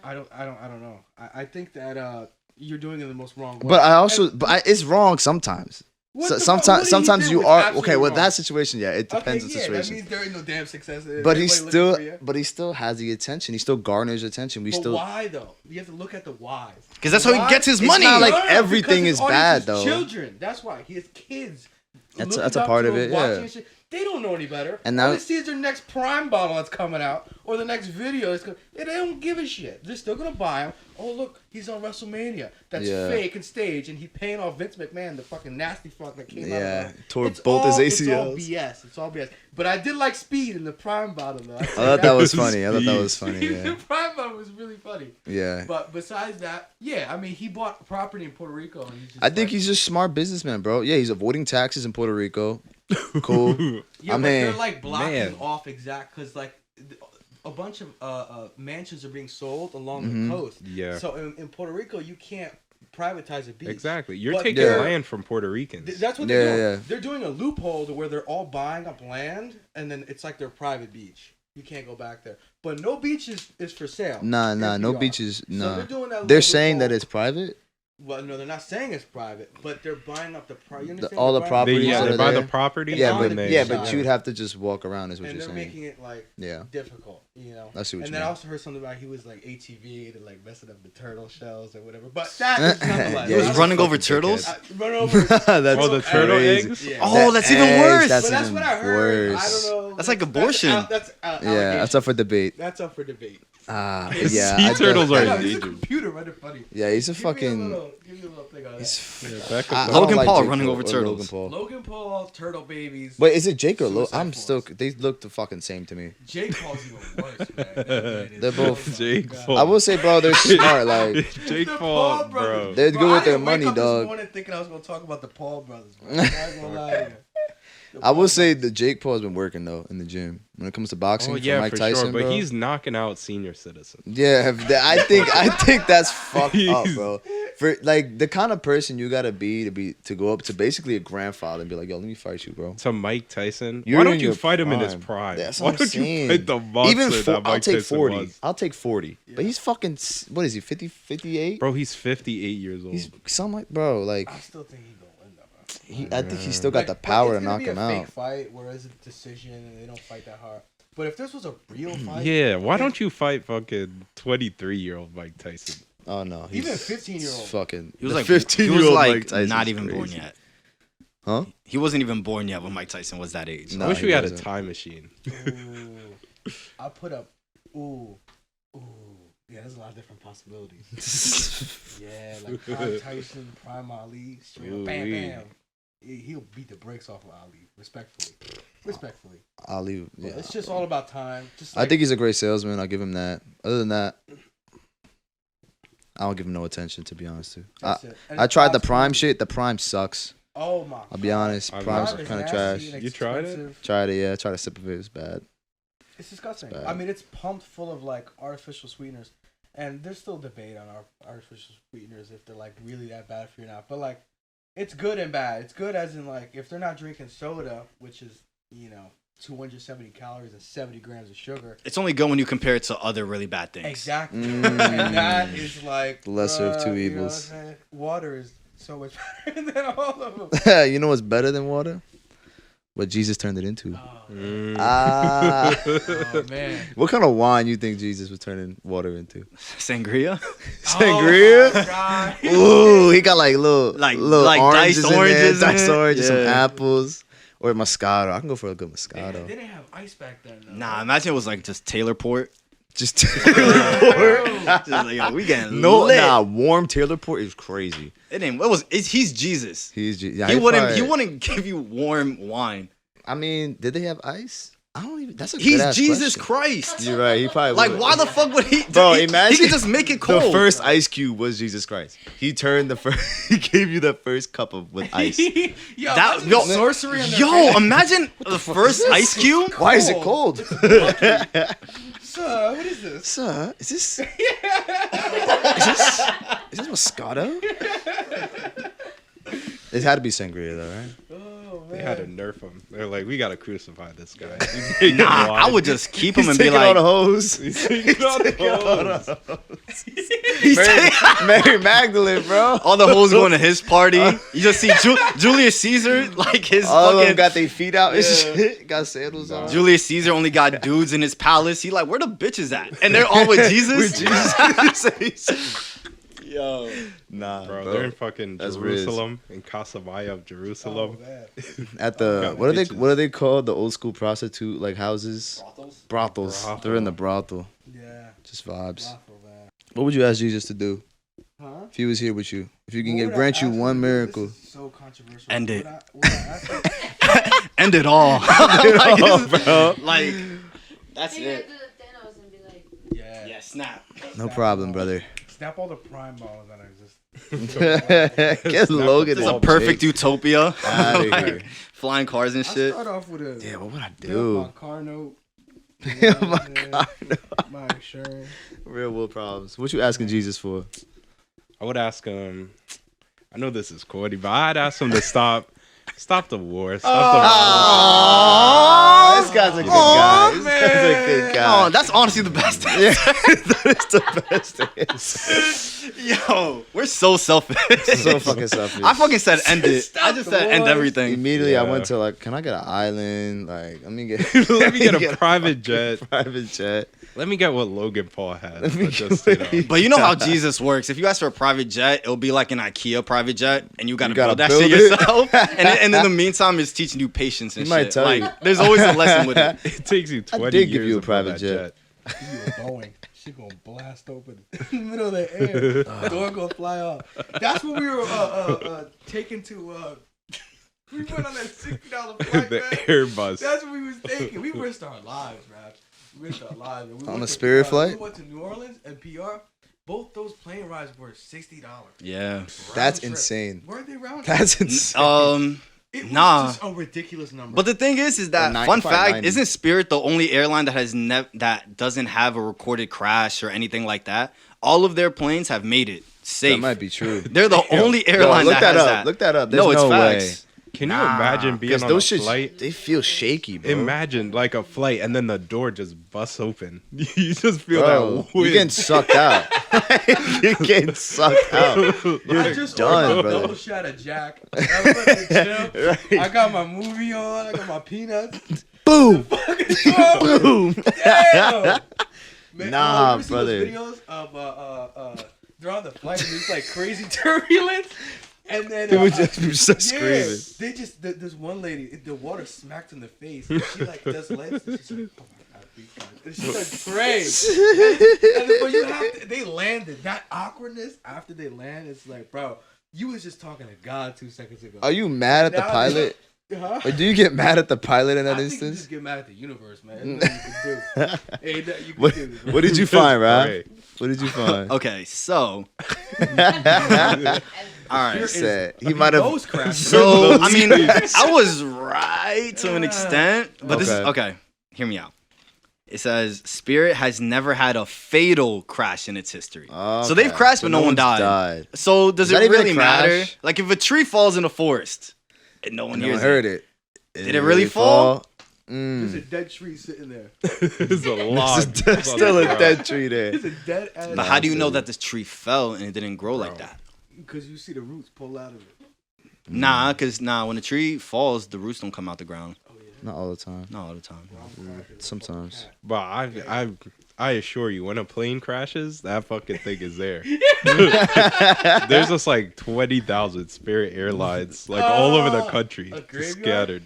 I don't know. I think that you're doing it the most wrong way. But I also, it's wrong sometimes. What So, the fuck? What did he sometimes do you was are absolutely okay with wrong? that situation. Yeah, it Okay, depends on the That situation. means there ain't no damn success. But Everybody he still has the attention. He still garners attention. But why though? You have to look at the why. Because that's how he Why? gets his It's money. not like No, everything because his is audience bad, is though. Children. That's why he has kids. That's looking a up part to of him, it, watching yeah. and shit. They don't know any better. And All now- they see is their next Prime bottle that's coming out, or the next video. They don't give a shit. They're still gonna buy him. Oh look, he's on WrestleMania. That's Yeah. fake and staged, and he paying off Vince McMahon, the fucking nasty fuck that came Yeah, out. Of tore It's both his It's all ACLs. BS. It's all BS. But I did like Speed in the Prime bottle though. I thought that was funny. I thought that was funny. Speed in Yeah, the Prime bottle was really funny. yeah. But besides that, yeah, I mean, he bought property in Puerto Rico. And he's just I think like, he's just a smart businessman, bro. Yeah, he's avoiding taxes in Puerto Rico. Cool. yeah, I but they're mean, like blocking man. off exact because like a bunch of mansions are being sold along Mhm. the coast. Yeah. So in Puerto Rico, you can't privatize a beach. Exactly. You're But taking they're- land from Puerto Ricans. That's what they're doing. Yeah. They're doing a loophole to where they're all buying up land, and then it's like their private beach. You can't go back there. But no beach is for sale. Nah, no NPR. beaches. So Nah. they're doing that They're little saying that loophole. it's private. Well, no, they're not saying it's private, but they're buying up the All the properties They, yeah, that they are buy there. the property. Yeah, Yeah, on but the yeah, beach but side. you'd have to just walk around. Is what and you're they're saying. making it like Yeah, difficult, you know. I see what And you then I mean. also heard something about he was like ATV and like messing up the turtle shells or whatever. But that is nonetheless. Yeah, He was he's running a over fucking turtles. dickhead. Run over. That's Oh, the turtle crazy. eggs? Yeah. Oh, that's even eggs, worse. That's But that's even what I heard. worse. I don't know. That's like abortion. That's Yeah, allegation. that's up for debate. That's up for debate. Ah, Sea yeah. Sea I turtles don't- are Yeah, he's a endangered. computer, right? They're funny. Yeah, he's a Give me a fucking. little thing on that. He's, Yeah, back I up. don't Logan like Paul J. running Cole over or turtles. Logan Paul. Logan Paul, turtle babies. Wait, is it Jake or Logan? Suicide I'm still. Force. They look the fucking same to me. J. Paul's even worse, man. They're both- Jake Paul. I will say, bro, they're smart. Like, Jake The Paul, Paul brothers. bro. they're good with their I didn't wake money, up dog. This morning thinking I was gonna talk about the Paul brothers. Bro. I'm not gonna lie to you. The I will Paul say brothers. the Jake Paul has been working though in the gym when it comes to boxing. Oh for yeah, Mike for Tyson, sure. But bro. he's knocking out senior citizens. Yeah, I think that's fucked up, He's- bro. For like the kind of person you gotta be to go up to basically a grandfather and be like, yo, let me fight you, bro. To Mike Tyson. You're Why don't in you your fight him in his prime. prime? That's Why what I'm don't you saying. fight the monster Even that Mike I'll take Tyson 40. was? I'll take 40. Yeah. But he's fucking what is he? 50, 58? Bro, he's 58 years old. He's something like bro. Like I still think he's gonna win though, bro. I think he's still got Like, the but power it's to gonna knock be a him fake out. fight where it's a decision and they don't fight that hard. But if this was a real fight, Yeah, why don't you fight fucking 23-year-old Mike Tyson? Oh no, Even he's 15-year-old. fucking. He was the like 15-year-old he was like Mike Tyson's not even crazy. born yet. Huh? He wasn't even born yet when Mike Tyson was that age. No. I wish he we had a wasn't. time machine. Ooh. I put up. Ooh. Yeah, there's a lot of different possibilities. Yeah, like Prime Tyson, Prime Ali, straight up, bam, Ooh-wee. bam. He'll beat the brakes off of Ali, respectfully. Ali, But yeah. it's just all about time. Just I like, think he's a great salesman. I'll give him that. Other than that, I don't give him no attention, to be honest. Too. that's it. And I it's tried the God's Prime movie. shit. The Prime sucks. Oh my. I'll be God. honest. I Prime's love is kind of nasty trash. and You tried it? expensive. Tried it, yeah. I tried a sip of it. It was bad. It's disgusting. It's bad. I mean, it's pumped full of like artificial sweeteners, and there's still debate on our artificial sweeteners if they're like really that bad for you or not. But like, it's good and bad. It's good as in like if they're not drinking soda, which is 270 calories and 70 grams of sugar. It's only good when you compare it to other really bad things. Exactly, Mm. and that is like The lesser of two you know what I'm evils. saying? Water is so much better than all of them. You know what's better than water? What Jesus turned it into. Oh, Mm. Ah. oh man. What kind of wine you think Jesus was turning water into? Sangria? Sangria? Oh, my God. Ooh, he got like little Like oranges diced in oranges there, in diced it? oranges, some Yeah. apples, or Moscato. I can go for a good They Moscato. didn't have ice back then. Though. Nah, imagine it was like just Taylor Port. Just Just like, yo, we getting lit. warm Taylor Port is crazy. He's Jesus. Yeah, He probably- wouldn't give you warm wine. I mean, did they have ice? I don't even. That's a He's good-ass Jesus question. Christ. You're right. He probably Like, would. why the fuck would he? Bro, he imagine could just make it cold. The first ice cube was Jesus Christ. He turned the first. He gave you the first cup of with ice. Yo, That- imagine yo, the sorcery in their Yo, hand. imagine the first ice cube. Why is it cold? Sir, what is this? Sir, is this Moscato? It had to be sangria though, right? Oh man. They had to nerf him. They're like, we gotta crucify this guy. He's making Nah, wine. I would just keep him He's and be taking all the like, hose. He's taking all the hoes. he's Mary, taking- Mary Magdalene, bro. all the hoes going to his party. You just see Julius Caesar, like his All of them fucking. got their feet out and Yeah. shit. Got sandals on. Julius Caesar only got dudes in his palace. He like, where the bitches at? And they're all with Jesus. With Jesus. Yo, Nah, Bro, bro. they're in fucking That's Riz. Jerusalem, in Casabaya of Jerusalem. Oh, man. At the Got what are they bitches. what are they called? The old school prostitute like houses? Brothels. Brothel. They're in the brothel. Yeah. Just vibes. Lawful, man. What would you ask Jesus to do Huh? if he was here with you? If you can What would I grant you ask him one to do? miracle. This is so controversial. End What it. would I ask him? end it all. like, like, that's He gotta it. do the Thanos and be like, Yeah. Yeah, snap. No problem, brother. Snap all the prime balls that exist. Get Logan. This is a and perfect Jake utopia. outta Like, here. flying cars and I shit. start off with a Yeah, what would I pay off my do? car note. Pay off my car note. My insurance. Real world problems. What you asking Jesus for? I would ask him. I know this is corny, but I'd ask him to stop the war. Oh, this guy's a good guy. This guy's a good guy. Oh, that's honestly the best. Yeah, that is the best answer. Yo, we're so selfish. So fucking selfish. I fucking said end it. I just said end wars. everything. Immediately, I Yeah. went to like, can I get an island? Like, let me get, Let me get a private jet. private jet. Let me get what Logan Paul had. Let me But just, get you know. But you know how Jesus works. If you ask for a private jet, it'll be like an IKEA private jet, and you gotta, gotta build that build shit it. yourself. and in the meantime, it's teaching you patience and He might shit. tell Like, you. there's always a lesson with it. It takes you 20 did years give you a to build private that jet. You were Boeing. She gonna blast open in the middle of the air. Door gonna fly off. That's what we were taking to. We went on that $60 flight, The man. Airbus. That's what we was thinking. We risked our lives, man. We missed a lot. Man. On a Spirit flight? We went to New Orleans and PR. Both those plane rides were $60. Yeah. That's insane. Weren't they round? That's insane. It was Nah. just a ridiculous number. But the thing is that fun fact, 90. isn't Spirit the only airline that has that doesn't have a recorded crash or anything like that? All of their planes have made it safe. That might be true. They're the only airline look that that has up. that. Look that up. There's It's no facts. Can you imagine being on a those flight? they feel shaky, bro. Imagine like a flight and then the door just busts open. You just feel Bro, that you're wind. getting sucked out. You're getting sucked out. I just done, ordered a brother. double shot of Jack. I was fucking chill. Right. I got my movie on. I got my peanuts. Boom. Fucking Boom. damn. Man, Nah, you ever seen those videos of they're on the flight and it's like crazy turbulence. And then People just start screaming. They just this one lady, the water smacked in the face. And she like does legs and she's like, oh my god, please God. And she starts praying. And then, but you have to, they landed. That awkwardness after they land, it's like, bro, you was just talking to God 2 seconds ago. Are you mad at the Now- pilot? Huh? Or do you get mad at the pilot in that I think you instance? just get mad at the universe, man. There's nothing you can do. Ain't nothing you can What, do. what did you find, Rob? Right. What did you find? Okay, so all right. He said he might have. Nose crash. So I mean, I was right to an extent, but this is Okay. okay. Hear me out. It says Spirit has never had a fatal crash in its history. So they've crashed, but no one one's died. So does Is that it even a really matter? crash? Like if a tree falls in a forest and no one No hears one heard it. Did it really fall? There's a dead tree sitting there. It's a log. There's still a dead tree there. There's a dead ass. But how do you know that this tree fell and it didn't grow like that? Because you see the roots pull out of it. Nah, because when a tree falls, the roots don't come out the ground. Not all the time. Not all the time. Sometimes. But I assure you, when a plane crashes, that fucking thing is there. There's just like 20,000 Spirit Airlines, like all over the country, a just graveyard? scattered.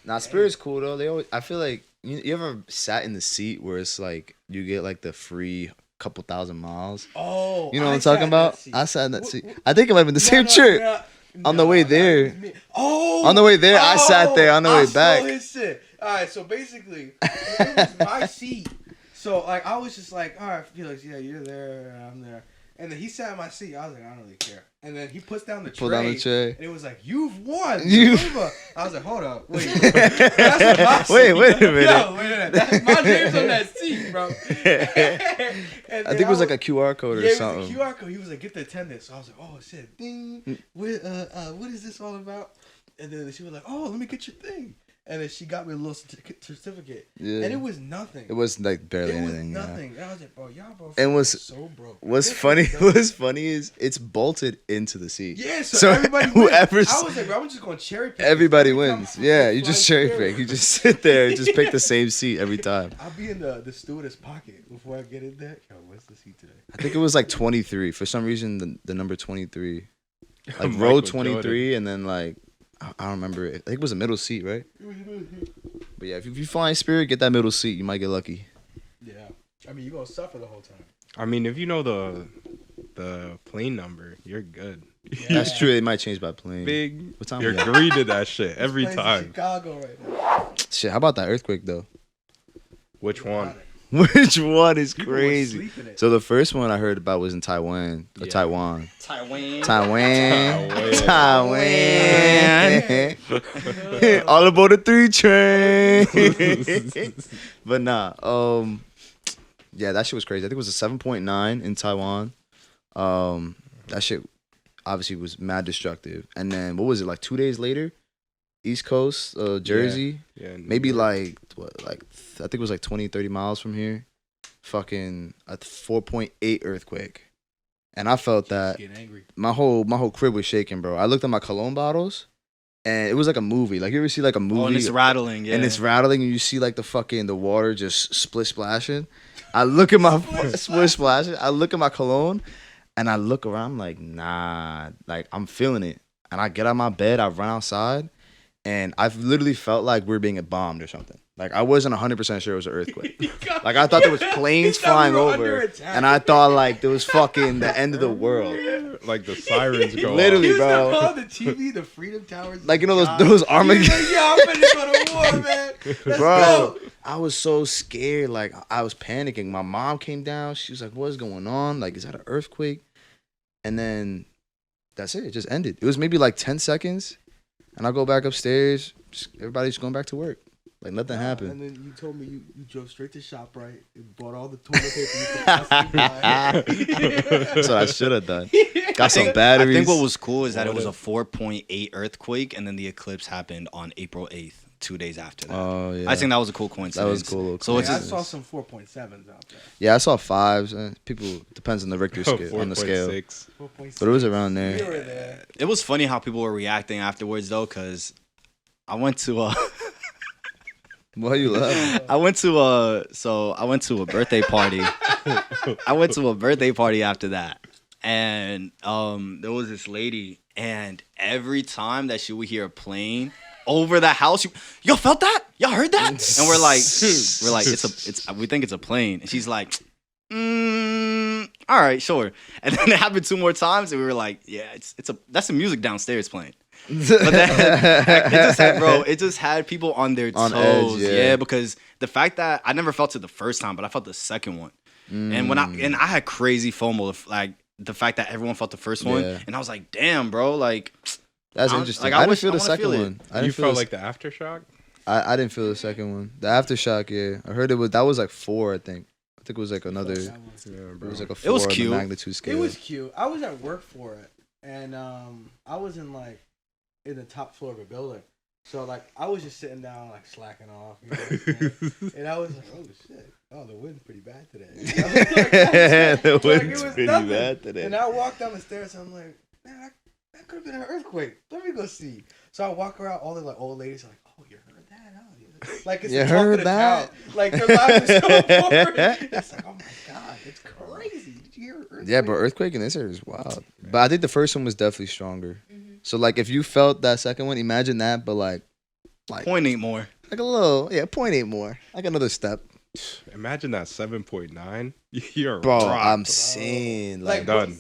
Nah, Spirit's cool though. They always. I feel like you ever sat in the seat where it's like you get like the free couple thousand miles. Oh, You know what I I'm sat talking in that about? seat. I sat in that Wh- seat. wh- I think it might have been the same trip. On the way not there. with me. Oh, On the way there, I sat there. On the way I stole back. his shit. All right, so basically, it was my seat. So like, I was just like, all right, Felix, yeah, you're there, I'm there. And then he sat in my seat. I was like, I don't really care. And then he puts down the tray. Pull down the tray. And it was like, you've won. You- I was like, hold up, wait. That's my seat. Wait a minute. Yo, wait a minute. That's my name's on that seat, bro. I think it was like a QR code or yeah, something. it was a QR code. He was like, get the attendance. So I was like, oh shit, ding. What is this all about? And then she was like, oh, let me get your thing. And then she got me a little certificate. Yeah. And it was nothing. It was like barely It was anything. Yeah. nothing. And I was like, bro, y'all both And what's- so broke. What's This funny? was nothing. What's funny is it's bolted into the seat. Yeah, so, So everybody whoever's- wins. I was like, bro, I'm just going to cherry pick. Everybody Every time wins. I Yeah, fly you just cherry Spirit. pick. You just sit there and just pick the same seat every time. I'll be in the stewardess pocket before I get in there. Yo, what's the seat today? I think it was like 23. For some reason, the number 23. Like Michael row Jordan. 23, and then like, I don't remember. I think it was a middle seat, right? But yeah, if you fly in Spirit, get that middle seat. You might get lucky. Yeah. I mean, you're going to suffer the whole time. I mean, if you know the plane number, you're good. That's true. It might change by plane. Big. What time You're we at? agreed to that shit every Planes in time. Chicago right now. Shit, how about that earthquake though? Which one? Which one is People were crazy? sleeping it. So the first one I heard about was in Taiwan. Or Yeah. Taiwan. Taiwan. Taiwan. All aboard the 3 train. But nah, yeah, that shit was crazy. I think it was a 7.9 in Taiwan. That shit obviously was mad destructive. And then what was it, like 2 days later? East Coast, Jersey. Yeah, Maybe like what, like I think it was like 20, 30 miles from here. Fucking a 4.8 earthquake. And I felt that Getting angry. my whole crib was shaking, bro. I looked at my cologne bottles, and it was like a movie. Like you ever see like a movie, Oh, and it's rattling. Yeah. and it's rattling, and you see like the water just split splashing. I look at my split splashing. I look at my cologne, and I look around. I'm like, nah, like I'm feeling it. And I get out of my bed. I run outside, and I've literally felt like we're being bombed or something. Like I wasn't 100% sure it was an earthquake. Like I thought there was planes flying over, and I thought like there was fucking the end of the world. like the sirens go. Literally, You bro. bro. On the TV, the Freedom Towers. Like you know God. those He was Armageddon. like, yeah, I'm ready to go to war, man. Let's Bro, go. I was so scared. Like, I was panicking. My mom came down. She was like, "What's going on? Like, is that an earthquake?" And then that's it. It just ended. It was maybe like 10 seconds. And I go back upstairs. Everybody's going back to work. Like, nothing happened. And then you told me you drove straight to ShopRite and bought all the toilet paper you could possibly buy. That's what I should have done. Got some batteries. I think what was cool is that it was a 4.8 earthquake, and then the eclipse happened on April 8th, 2 days after that. Oh, yeah. I think that was a cool coincidence. That was cool. So it's I just, saw some 4.7s out there. Yeah, I saw 5s. People, depends on the Richter scale, on the scale. 4.6. But it was around We there. were there. it was funny how people were reacting afterwards, though, because I went to Why you laughing? I went to a birthday party. I went to a birthday party after that. And there was this lady, and every time that she would hear a plane over the house, y'all felt that? Y'all heard that? And we're like, we think it's a plane. And she's like, all right, sure. And then it happened 2 more times, and we were like, yeah, that's the music downstairs playing. But then, it just had people on their toes. On edge, yeah. Because the fact that I never felt it the first time, but I felt the second one. And I had crazy FOMO of, like, the fact that everyone felt the first one, and I was like, damn, bro, like, that's interesting. like, I didn't wish- feel I the wanna second feel it. one. I didn't You feel felt the- like the aftershock? I didn't feel the second one. The aftershock, yeah. I heard that was like 4, I think. I think it was like another. That was- It was like a 4 It was on the cute. magnitude scale. It was cute. I was at work for it, and I was in the top floor of a building. So like I was just sitting down like slacking off, you know what I'm saying? And I was like, oh shit, oh the wind's pretty bad today. You know? The Like, wind's it was pretty nothing. bad today. And I walked down the stairs. And I'm like, man, that could have been an earthquake. Let me go see. So I walk around. All the like old ladies are like, oh, you heard that? Oh, yeah. Like it's You the talk heard of the that? town. Like their lives are so important. It's like, oh my god, it's crazy. Did you hear an earthquake? Yeah, but earthquake in this area is wild. But I think the first one was definitely stronger. Mm-hmm. So like if you felt that second one, imagine that, but like 0.8 more. like a little, 0.8 more, like another step. Imagine that 7.9. You're Bro, rocked. I'm saying like. done.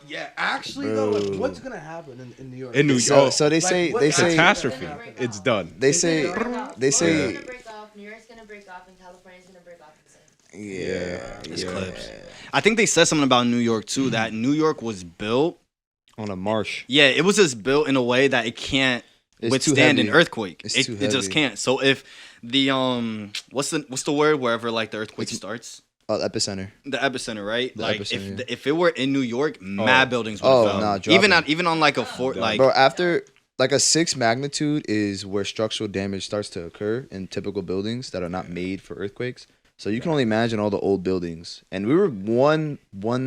Yeah, actually though, like, Bro. what's gonna happen in New York? In New So, York, so they Like, say what they say catastrophe. Gonna break It's off. done. they say It's gonna break off. they say Florida's gonna break off. New York's gonna break off, and California's gonna break off at the same. yeah, It's yeah. clips. I think they said something about New York too. That New York was built. On a marsh. Yeah, it was just built in a way that it can't It's too withstand an heavy. earthquake. It's It too just heavy. can't. So if the what's the word wherever like the earthquake starts? Epicenter. The epicenter, right? The like epicenter, if it were in New York, mad buildings would have fell. nah, dropping. Even on like a fort, like Bro, after like a 6 magnitude is where structural damage starts to occur in typical buildings that are not made for earthquakes. So you can only imagine all the old buildings. And we were one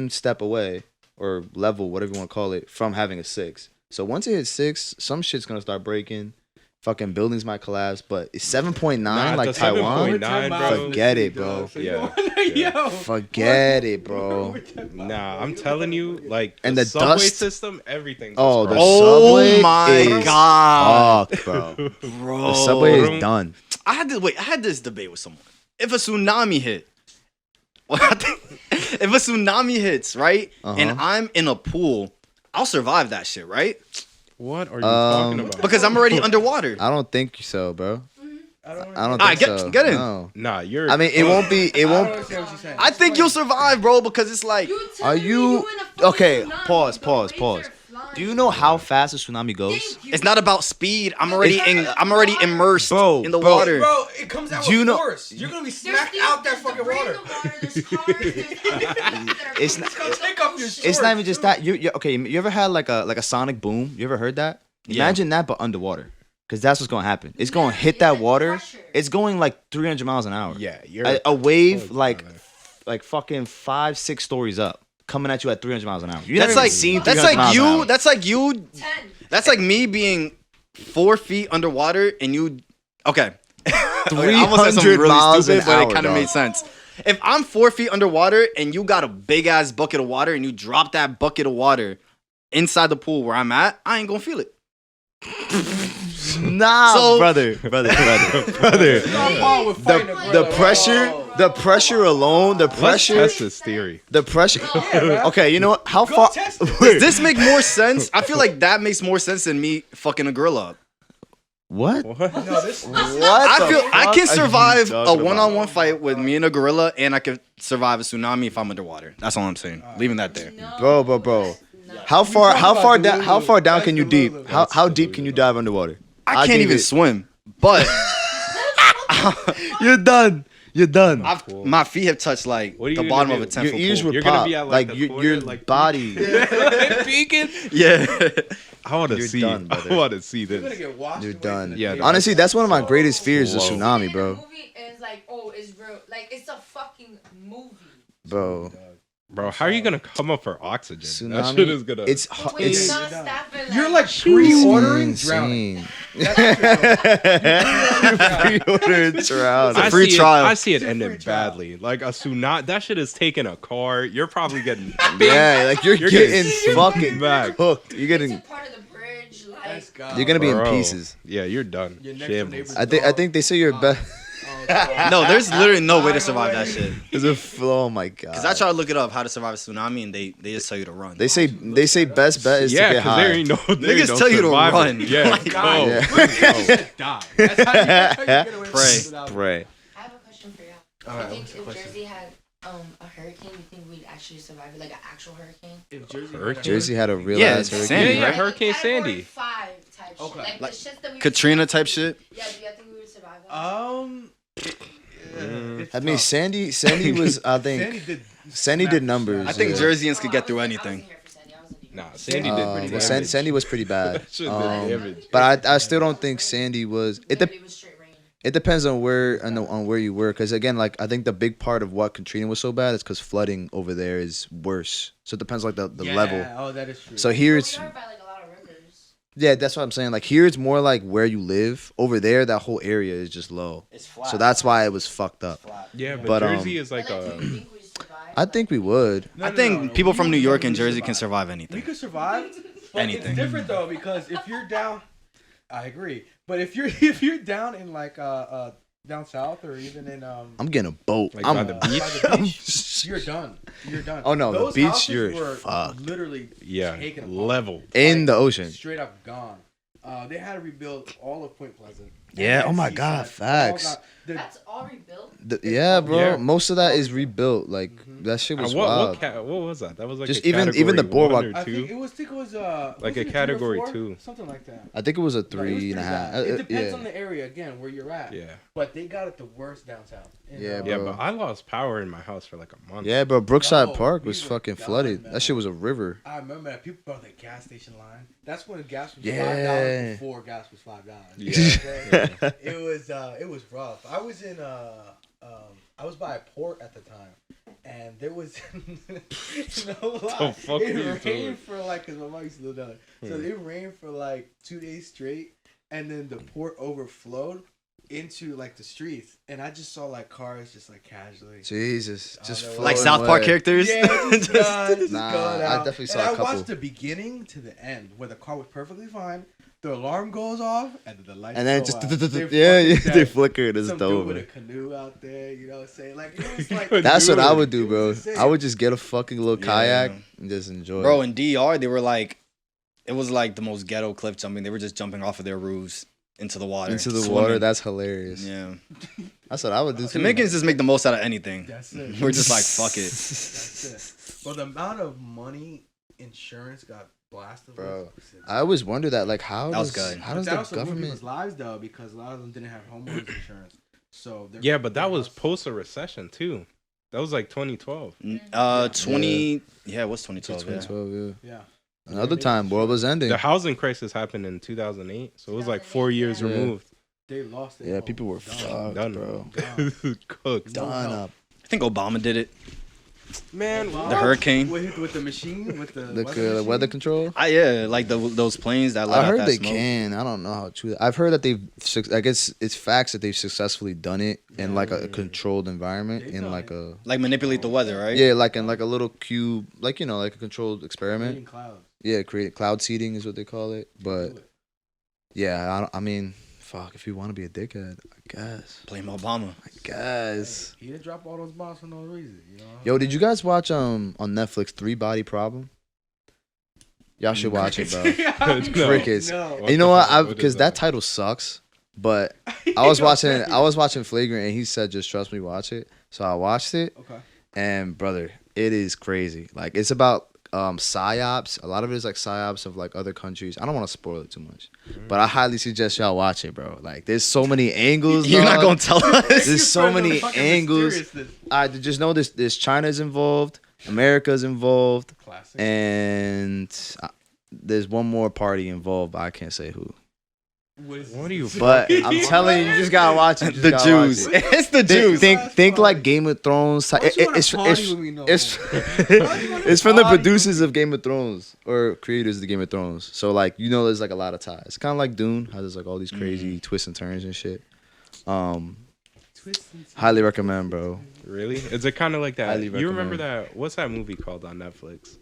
step away, or level, whatever you want to call it, from having a 6. So once it hits 6, some shit's gonna start breaking. Fucking buildings might collapse, but it's 7.9 like the Taiwan. 7.9, bro. Forget it, bro. Yeah. Forget it, bro. Nah, I'm telling you, like And the the subway dust- system, everything. Oh, goes the wrong. subway oh my is god, fucked, bro. bro! The subway is done. I had this debate with someone. If a tsunami hit, if a tsunami hits, right, and I'm in a pool, I'll survive that shit, right? What are you talking Um, about? Because I'm already underwater. I don't think so, bro. I don't I don't Alright, think get- so. get in. No. Nah, you're. I mean, it won't be. It I don't won't. understand what you're saying. I think you'll survive, bro, because it's like Are you okay? Pause. Do you know how fast a tsunami goes? it's not about speed. I'm already immersed Bro, in the bro. water. Bro, it comes out Do you with know- force. You're gonna be smacked out that fucking water. It's not. It's gonna take off your shorts. It's not even just that. You okay? You ever had like a sonic boom? You ever heard that? Yeah. Imagine that, but underwater. Because that's what's gonna happen. It's gonna hit that water. It's going like 300 miles an hour. yeah, you're A wave Oh, like brother. like fucking 5-6 stories up, coming at you at 300 miles an hour. You That's never like seen that's 300 like miles an you. hour. That's like you. 10. That's like me being 4 feet underwater and you. Okay. I almost said something 300 really miles stupid, an but hour, it kind of dog. made sense. If I'm 4 feet underwater and you got a big ass bucket of water and you drop that bucket of water inside the pool where I'm at, I ain't gonna feel it. Nah, So- brother. Paul would fight a The gorilla. pressure alone, the Let's pressure, test this theory. the pressure. man. Okay, you know what? How Go far? test it. Does this make more sense? I feel like that makes more sense than me fucking a gorilla up. What? What? No, this. What? I feel I can fuck are you survive a talking about? one-on-one fight with me and a gorilla, and I could survive a tsunami if I'm underwater. That's all I'm saying. Leaving that there. No. Bro. No. How far down? How far down That's can you Delulu. deep? How deep can you dive underwater? I can't even swim, but You're done. You're done. my feet have touched like What are you the gonna bottom do? of a 10 Your foot ears pool. would You're pop. gonna be at, like, the your corner, like, body. Peeking. Yeah. I want to You're see. done, brother. I want to see You're gonna this. get washed You're away done. from the Yeah, day. Honestly, that's one of my greatest fears, the Whoa. tsunami, bro. Movie and it's like, oh, it's real. Like it's a fucking movie. Bro, Bro, how are you gonna come up for oxygen? That tsunami. shit is gonna. It's But when it's you're not stopping, You're like pre-ordering insane. drowning. That's what you're doing. Pre-order drowning. I free see trial. I see it It's a ending free trial. badly. Like a tsunami. That shit is taking a car. You're probably getting. Yeah, like you're You're getting getting fucking back. hooked. You're it's getting. a part of the bridge. Like That's God. You're gonna be in Bro. pieces. Yeah, you're done. Your next door Shambles. neighbor's I think they say you're best. No, there's literally no way to survive that shit. There's a flow. Oh my god. Cause I try to look it up how to survive a tsunami, and they just tell you to run. They say best bet is Yeah, to get because high. there ain't no. there ain't Niggas no tell you to survivor. run. Yeah, Like, go. God. Yeah. You should die. That's how you get away from Pray. tsunami. Pray. I have a question for y'all. All I right, think what's your if question? Jersey had a hurricane, you think we'd actually survive it, like an actual hurricane? If Jersey, Hurricane? Jersey had a real Yeah, ass it's hurricane. Sandy, Yeah, right? Hurricane Category Sandy. 5 type shit. Okay. Like, Like the shit that we Katrina would type survive. shit. Yeah, do you think we would survive that? It's I mean, tough. Sandy was. I think Sandy did numbers. I think yeah. Jerseyans could Oh, get I through wasn't- anything. I wasn't here for Sandy. I wasn't here. Nah, Sandy did pretty Well, damage. Sandy was pretty bad. That shit did damage. But I still don't think Sandy was. Literally, it was straight rain. It depends on where on where you were, because again, like I think the big part of what Katrina was so bad is because flooding over there is worse. So it depends like the level. Oh, that is true. So here But it's we are by like a lot of rivers. yeah, that's what I'm saying. Like here it's more like where you live. Over there, that whole area is just low. It's flat. So that's why it was fucked up. Yeah, But, but Jersey is But, like do a. you think we'd survive? I think we would. No, I no, think no, no. people We from New would York and definitely Jersey can survive We anything. could survive. But Anything. It's different though, because if you're down, I agree. But if you're down in like down south or even in I'm getting a boat. Like I'm by the beach? by the beach, you're done. You're done. Oh, no, the Those beach, houses you're were fucked. literally Yeah, taken apart. level. in the ocean. Straight up gone. They had to rebuild all of Point Pleasant. Yeah, And oh my Seaside. God, All facts. got- the- That's all rebuilt. Yeah, bro. Yeah. Most of that is rebuilt. Like that shit was wild. What was that? That was like Just a even the category boardwalk- one or I think two. it was Like was a it category 3 or 4? 2. Something like that. I think it was a No, it was 3 and a pretty half. bad. It depends yeah. on the area again where you're at. Yeah, But they got it the worst downtown. Yeah, yeah, bro. but I lost power in my house for like a month. Yeah, bro. Brookside Yo, Park we was were fucking done, flooded. man. That shit was a river. I remember that people brought the gas station line. That's when gas was Yeah. $5 before gas was $5. Yeah. You know what I'm saying? It was rough. I was in I was by a port at the time, and there was no lie. fuck are you It doing? rained for like, cause my mom used to live down there. So it rained for like 2 days straight, and then the port overflowed into like the streets, and I just saw like cars just like casually. Jesus, Oh, just no way. Like floating South Park away. characters. Yeah, just, just Nah, going I out. definitely saw and a I couple. watched the beginning to the end where the car was perfectly fine. The alarm goes off and then the lights And then go just out. They're yeah, fucking they dead. flickered. It's Some dude with a dope. canoe out there, you know what I'm saying? Like it was like That's what I Dude, would do, it bro. was insane. I would just get a fucking little Yeah. kayak and just enjoy. Bro, it. in DR, they were like, it was like the most ghetto cliff jumping. They were just jumping off of their roofs into the water. Into the swimming. water. That's hilarious. Yeah. That's what I would do too. Dominicans just make the most out of anything. That's it. We're just like, fuck it. That's it. But the amount of money insurance got blasted Bro, with. I always wonder that, like, how That was does good. how does that the also ruined government? people's lives though, because a lot of them didn't have homeowners insurance. So Yeah, but that was post a recession too. That was like 2012. 20. Yeah, it was 2012. Yeah. 2012, yeah. yeah. Another time, world was ending. The housing crisis happened in 2008, so it was like 4 years Yeah. removed. They lost it. Yeah, people were fucked, Done, bro. Cooked. Done up. I think Obama did it. Man, The hurricane. with the machine, with the The weather control. Yeah, like those planes that let I out heard that they smoke. can. I don't know how true. I've heard that they've. I guess it's facts that they've successfully done it in like a controlled environment, They've in done like it. a Like manipulate the weather, right? yeah, like in like a little cube, like like a controlled experiment. Creating clouds. Yeah, create cloud seeding is what they call it. But Do it. yeah, I mean, fuck. If you want to be a dickhead, I guess. Blame Obama. I guess. He didn't drop all those bombs for no reason. You know. Yo, did you guys watch on Netflix 3 Body Problem? Y'all should watch it, bro. No. Crickets. No. And you know what? What is Because that title sucks. But I was watching Flagrant, and he said, "Just trust me, watch it." So I watched it, Okay. and brother, it is crazy. Like it's about psyops. A lot of it is like psyops of like other countries. I don't want to spoil it too much, but I highly suggest y'all watch it, bro. Like there's so many angles. You're not dog. gonna tell us. There's so Spread the many fucking angles. mysteriousness. I just know this China's involved, America's involved, Classic. and there's one more party involved, but I can't say who. What are you? But I'm telling you, you just gotta watch it. You just The gotta Jews. watch it. It's the Jews. Think like Game of Thrones. Why don't you wanna It's party with me no it's more? Why don't you wanna it's from the party producers with of Game of Thrones or creators of the Game of Thrones. So like there's like a lot of ties. Kind of like Dune, how there's like all these crazy twists and turns and shit. Highly recommend, bro. Really? Is it kind of like that? Highly You remember recommend. that? What's that movie called on Netflix?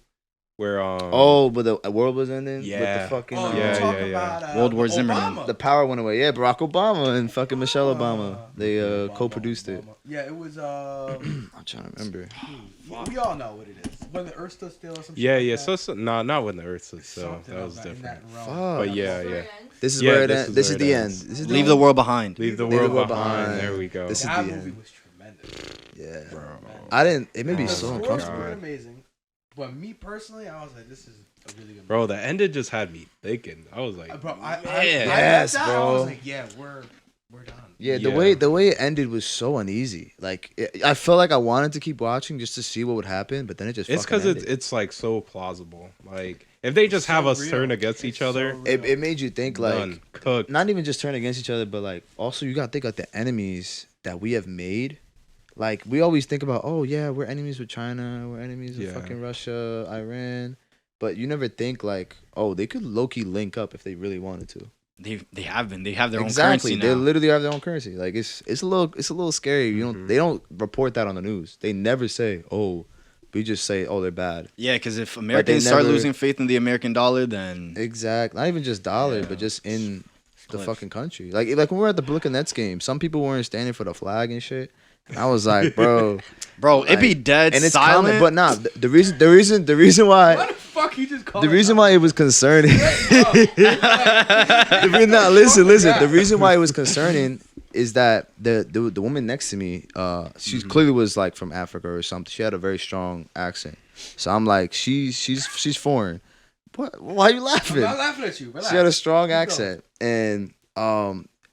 Where But the world was ending. Yeah. With the fucking Oh, Yeah, you talk yeah, yeah. about World War Zimmerman. Obama. the power went away. Yeah, Barack Obama and fucking Michelle Obama. They co-produced it. Yeah, it was. I'm trying to remember. We all know what it is. When the Earth stood still or some shit. yeah, like yeah. that. So not when the Earth stood still. Something That was about in different. that realm. Fuck. But yeah, yeah. This is Yeah, where it this ends. is This where is it the ends. end. This is Leave the world behind. Leave the Leave the world world behind. behind. There we go. This is That the movie end. was tremendous. Yeah. Bro. I didn't. It made me Oh, so The scores uncomfortable. were God. amazing, but me personally, I was like, this is a really good. Bro, movie. the ending just had me thinking. I was like, Bro, I Yes, I bro. was like, yeah, we're done. Yeah, Yeah. the way it ended was so uneasy. Like I felt like I wanted to keep watching just to see what would happen, but then it just it's fucking because ended. it's like so plausible. Like if they just So have us real. turn against each It's so other, real. It made you think like done, cooked. not even just turn against each other, but like also you gotta think like the enemies that we have made. Like we always think about, oh yeah, we're enemies with China, we're enemies with Yeah. fucking Russia, Iran, but you never think like, oh, they could low key link up if they really wanted to. They have been. They have their Exactly, own they currency now. literally have their own currency. Like it's a little scary. You don't they don't report that on the news. They never say, oh, we just say, oh, they're bad. Yeah, because if Americans start never- losing faith in the American dollar, then Exactly. Not even just dollar, Yeah. but just in the Cliff. fucking country. Like when we were at the Brooklyn Nets game, some people weren't standing for the flag and shit. And I was like, bro, bro, it'd be like, dead and it's silent. common. But nah, the reason Why why the fuck you just call the reason why it was concerning. Listen. The reason why it was concerning is that the woman next to me, she clearly was like from Africa or something. She had a very strong accent. So I'm like, she's foreign. What? Why are you I'm laughing? not laughing at you. Relax. She had a strong Keep going. accent, and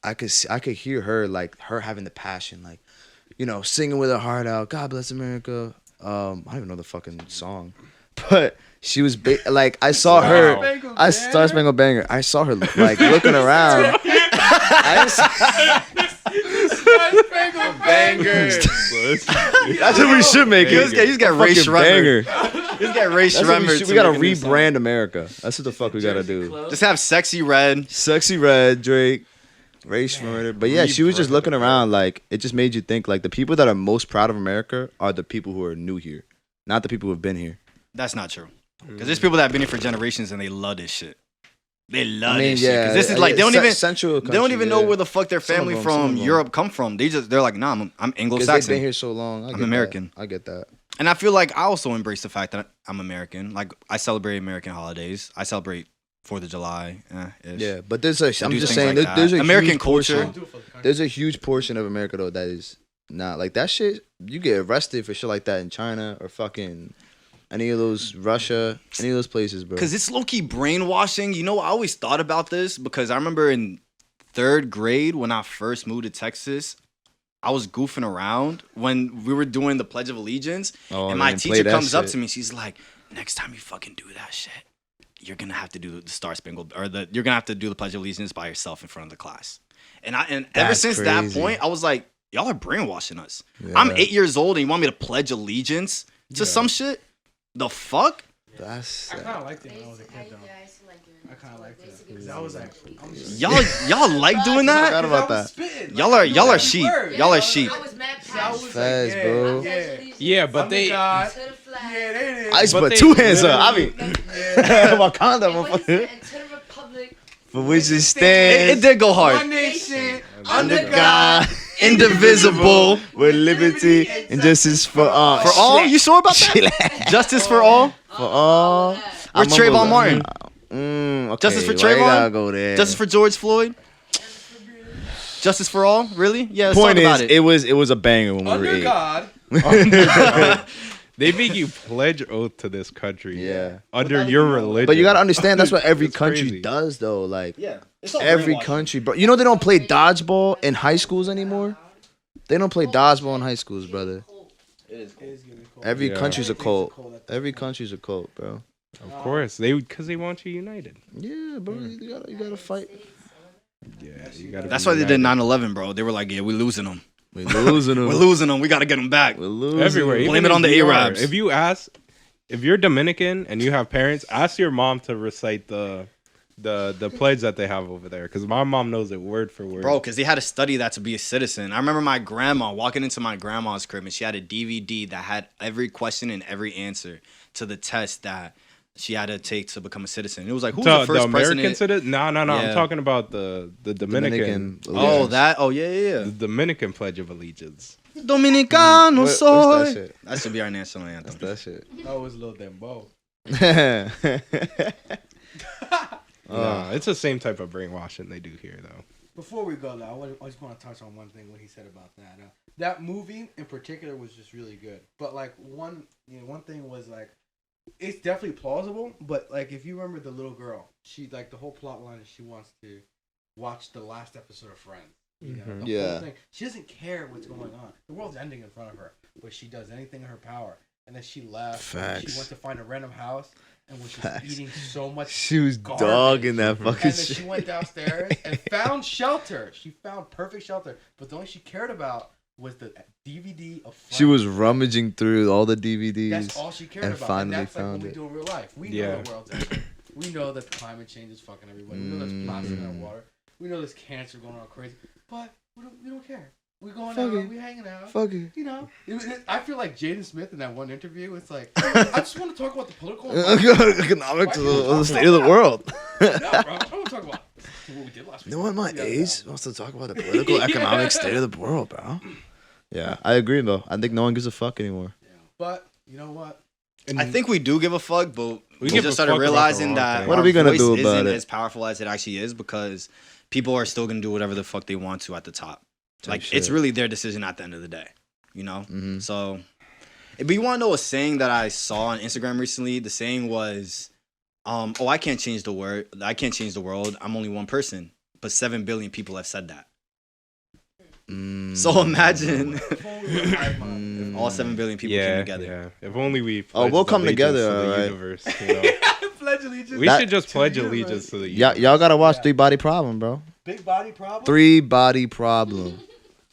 I could hear her like her having the passion, like singing with her heart out. God bless America. I don't even know the fucking song, but she was like I saw her. Spangled I Banner? Star Spangled Banger. I saw her like looking around. Spangled Banger. That's what we should make it. He's got Ray Fucking Shremmer. banger. He's got Ray That's what Shremmer. we gotta rebrand America. That's what the fuck we gotta do. Just have Sexy Red. Sexy Red, Drake, Ray Schmurder. But yeah, she was just looking around like it just made you think like the people that are most proud of America are the people who are new here, not the people who have been here. That's not true. Because there's people that have been here for generations and they love this shit. They love I mean, this shit. 'Cause yeah, this is like they don't even central. they don't even know where the fuck their Some of family them, some from of them. Europe come from. They're like, nah, I'm because they've Anglo-Saxon. been here so long. I get American. That. I get that. And I feel like I also embrace the fact that I'm American. Like I celebrate American holidays. I celebrate 4th of July. Ish. Yeah, but there's a. I'm do just things saying like there's that. a American huge culture. portion- There's a huge portion of America though that is not like that shit. You get arrested for shit like that in China or fucking any of those Russia, any of those places, bro. Because it's low-key brainwashing. You know, I always thought about this because I remember in 3rd grade when I first moved to Texas, I was goofing around when we were doing the Pledge of Allegiance. Oh, and my man, play teacher that comes up shit. to me. She's like, next time you fucking do that shit, you're going to have to do the Star Spangled, or you're going to have to do the Pledge of Allegiance by yourself in front of the class. And ever That's since that crazy. point, I was like, y'all are brainwashing us. Yeah. I'm 8 years old and you want me to pledge allegiance to some shit? The fuck? That's I kind of liked it when I was a kid, though. I used to like doing I that kind of too, liked it. basically Because I was like, I'm just Y'all like doing I that? forgot about I was that. spitting. Y'all Like, are I knew sheep. every Y'all word. are sheep. I was mad So I was passionate. Fast, like, bro. Yeah. Yeah, but I'm they. the God. To the flag. Yeah, they did. Ice, But but they 2 hands up. I literally- mean, Yeah. Wakanda, And what is motherfucker. it? And to the republic. For which it It stands. did go One hard. nation Under under God, God. Indivisible. with liberty and justice for all. For all? You sure about that? Justice for all? For all. Where's Trayvon Martin? Okay, Justice for why you gotta Trayvon? go there? Justice for George Floyd? Justice for all? Really? Yeah, let's Point talk about is, it. it was a banger when we were Under 8. God. They make you pledge oath to this country. Yeah. Under your religion. But you gotta understand that's what every It's country crazy. does though. Like Yeah. It's all every brainwashing. country, bro. You know they don't play dodgeball in high schools anymore. They don't play dodgeball in high schools, brother. It is cool. Every Yeah. country's a Everything's cult. a cult at this Every point. country's a cult, bro. Of course, because they want you united. Yeah, bro. You gotta fight. Yeah, you gotta. That's be why they did united. 9/11, bro. They were like, yeah, we're losing them. We're losing them. We're losing them. We got to get them back. We're losing Everywhere. them. Blame even it on in the DR. Arabs. If you ask, if you're Dominican and you have parents, ask your mom to recite the pledge that they have over there, because my mom knows it word for word. Bro, because they had to study that to be a citizen. I remember my grandma walking into my grandma's crib and she had a DVD that had every question and every answer to the test that she had to take to become a citizen. It was like, who's the first the American president? citizen? No. Yeah. I'm talking about the Dominican. Oh, that? Oh, yeah. The Dominican Pledge of Allegiance. Dominicano What's soy. that shit? That should be our national That's anthem. that shit. That was a little dembo. No, it's the same type of brainwashing they do here, though. Before we go, though, I just want to touch on one thing what he said about that. That movie in particular was just really good. But like one thing was like, it's definitely plausible. But like if you remember the little girl, she like the whole plot line is she wants to watch the last episode of Friends. You know, the whole Yeah. thing. She doesn't care what's going on. The world's ending in front of her, but she does anything in her power. And then she left. And Facts. she went to find a random house and was just Facts. eating so much. She was Garbage. dogging that And fucking then shit. she went downstairs and found shelter. She found perfect shelter. But the only she cared about was the DVD of Friends. She was rummaging through all the DVDs. That's all she cared and about. finally and that's like found what we it. do in real life. We Yeah. know the world's ending. We know that climate change is fucking everybody. We know there's plastic in our water. We know there's cancer going on crazy. But we don't care. We going Fuck out. it. We hanging out. Fuck it. You know, I feel like Jaden Smith in that one interview. It's like I just want to talk about the political environment. Economics Why of you the talk state of the about world. No, bro. I want to talk about what we did last week. No one my Yeah, age yeah. wants to talk about the political, economic state of the world, bro. Yeah, I agree, though. I think no one gives a fuck anymore. But you know what? And I think we do give a fuck, but we give a just started fuck about the realizing wrong that thing. What are our we gonna voice do about isn't it? as powerful as it actually is because people are still gonna do whatever the fuck they want to at the top. Like shit. it's really their decision at the end of the day, you know. Mhm. So, but you want to know a saying that I saw on Instagram recently? The saying was, "Oh, I can't change the world. I can't change the world. I'm only one person." But 7 billion people have said that. So imagine Before we were hive mind. all 7 billion people came together. Yeah. If only we. Oh, we'll pledged come allegiance together, to the alright. universe. You know? Pledge allegiance. We That- should just pledge to the allegiance to the Y'all, universe. y'all gotta watch Yeah. Three Body Problem, bro. Big body problem. 3 Body Problem.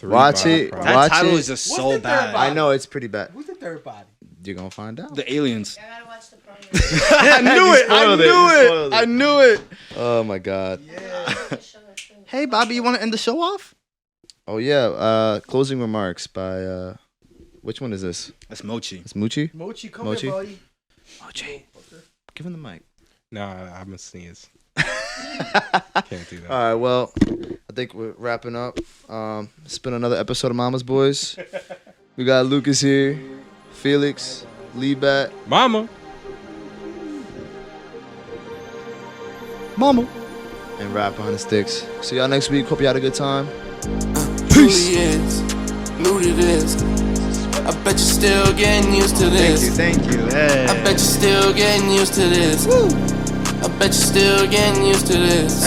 Watch it. Body That Watch title it. is just What's so the third bad. body? I know it's pretty bad. Who's the third body? You're gonna find out. The aliens. I gotta watch the promo. I knew You it. I spoiled it. You knew spoiled it. it. I knew it. Oh my god. Yeah. Hey, Bobby, you want to end the show off? Oh yeah. Closing remarks by which one is this? That's Mochi. It's Moochie. Mochi, come Mochi? here, buddy. Mochi. Give him the mic. Nah, I'm gonna sneeze. Can't do that. All right. Well, I think we're wrapping up. It's been another episode of Mama's Boys. We got Lucas here, Felix, Lee Bat, Mama. Mama. and Rap Behind the Sticks. See y'all next week. Hope you had a good time. Peace. New to this. I bet you're still getting used to this. Thank you. Hey. I bet you're still getting used to this. I bet you're still getting used to this.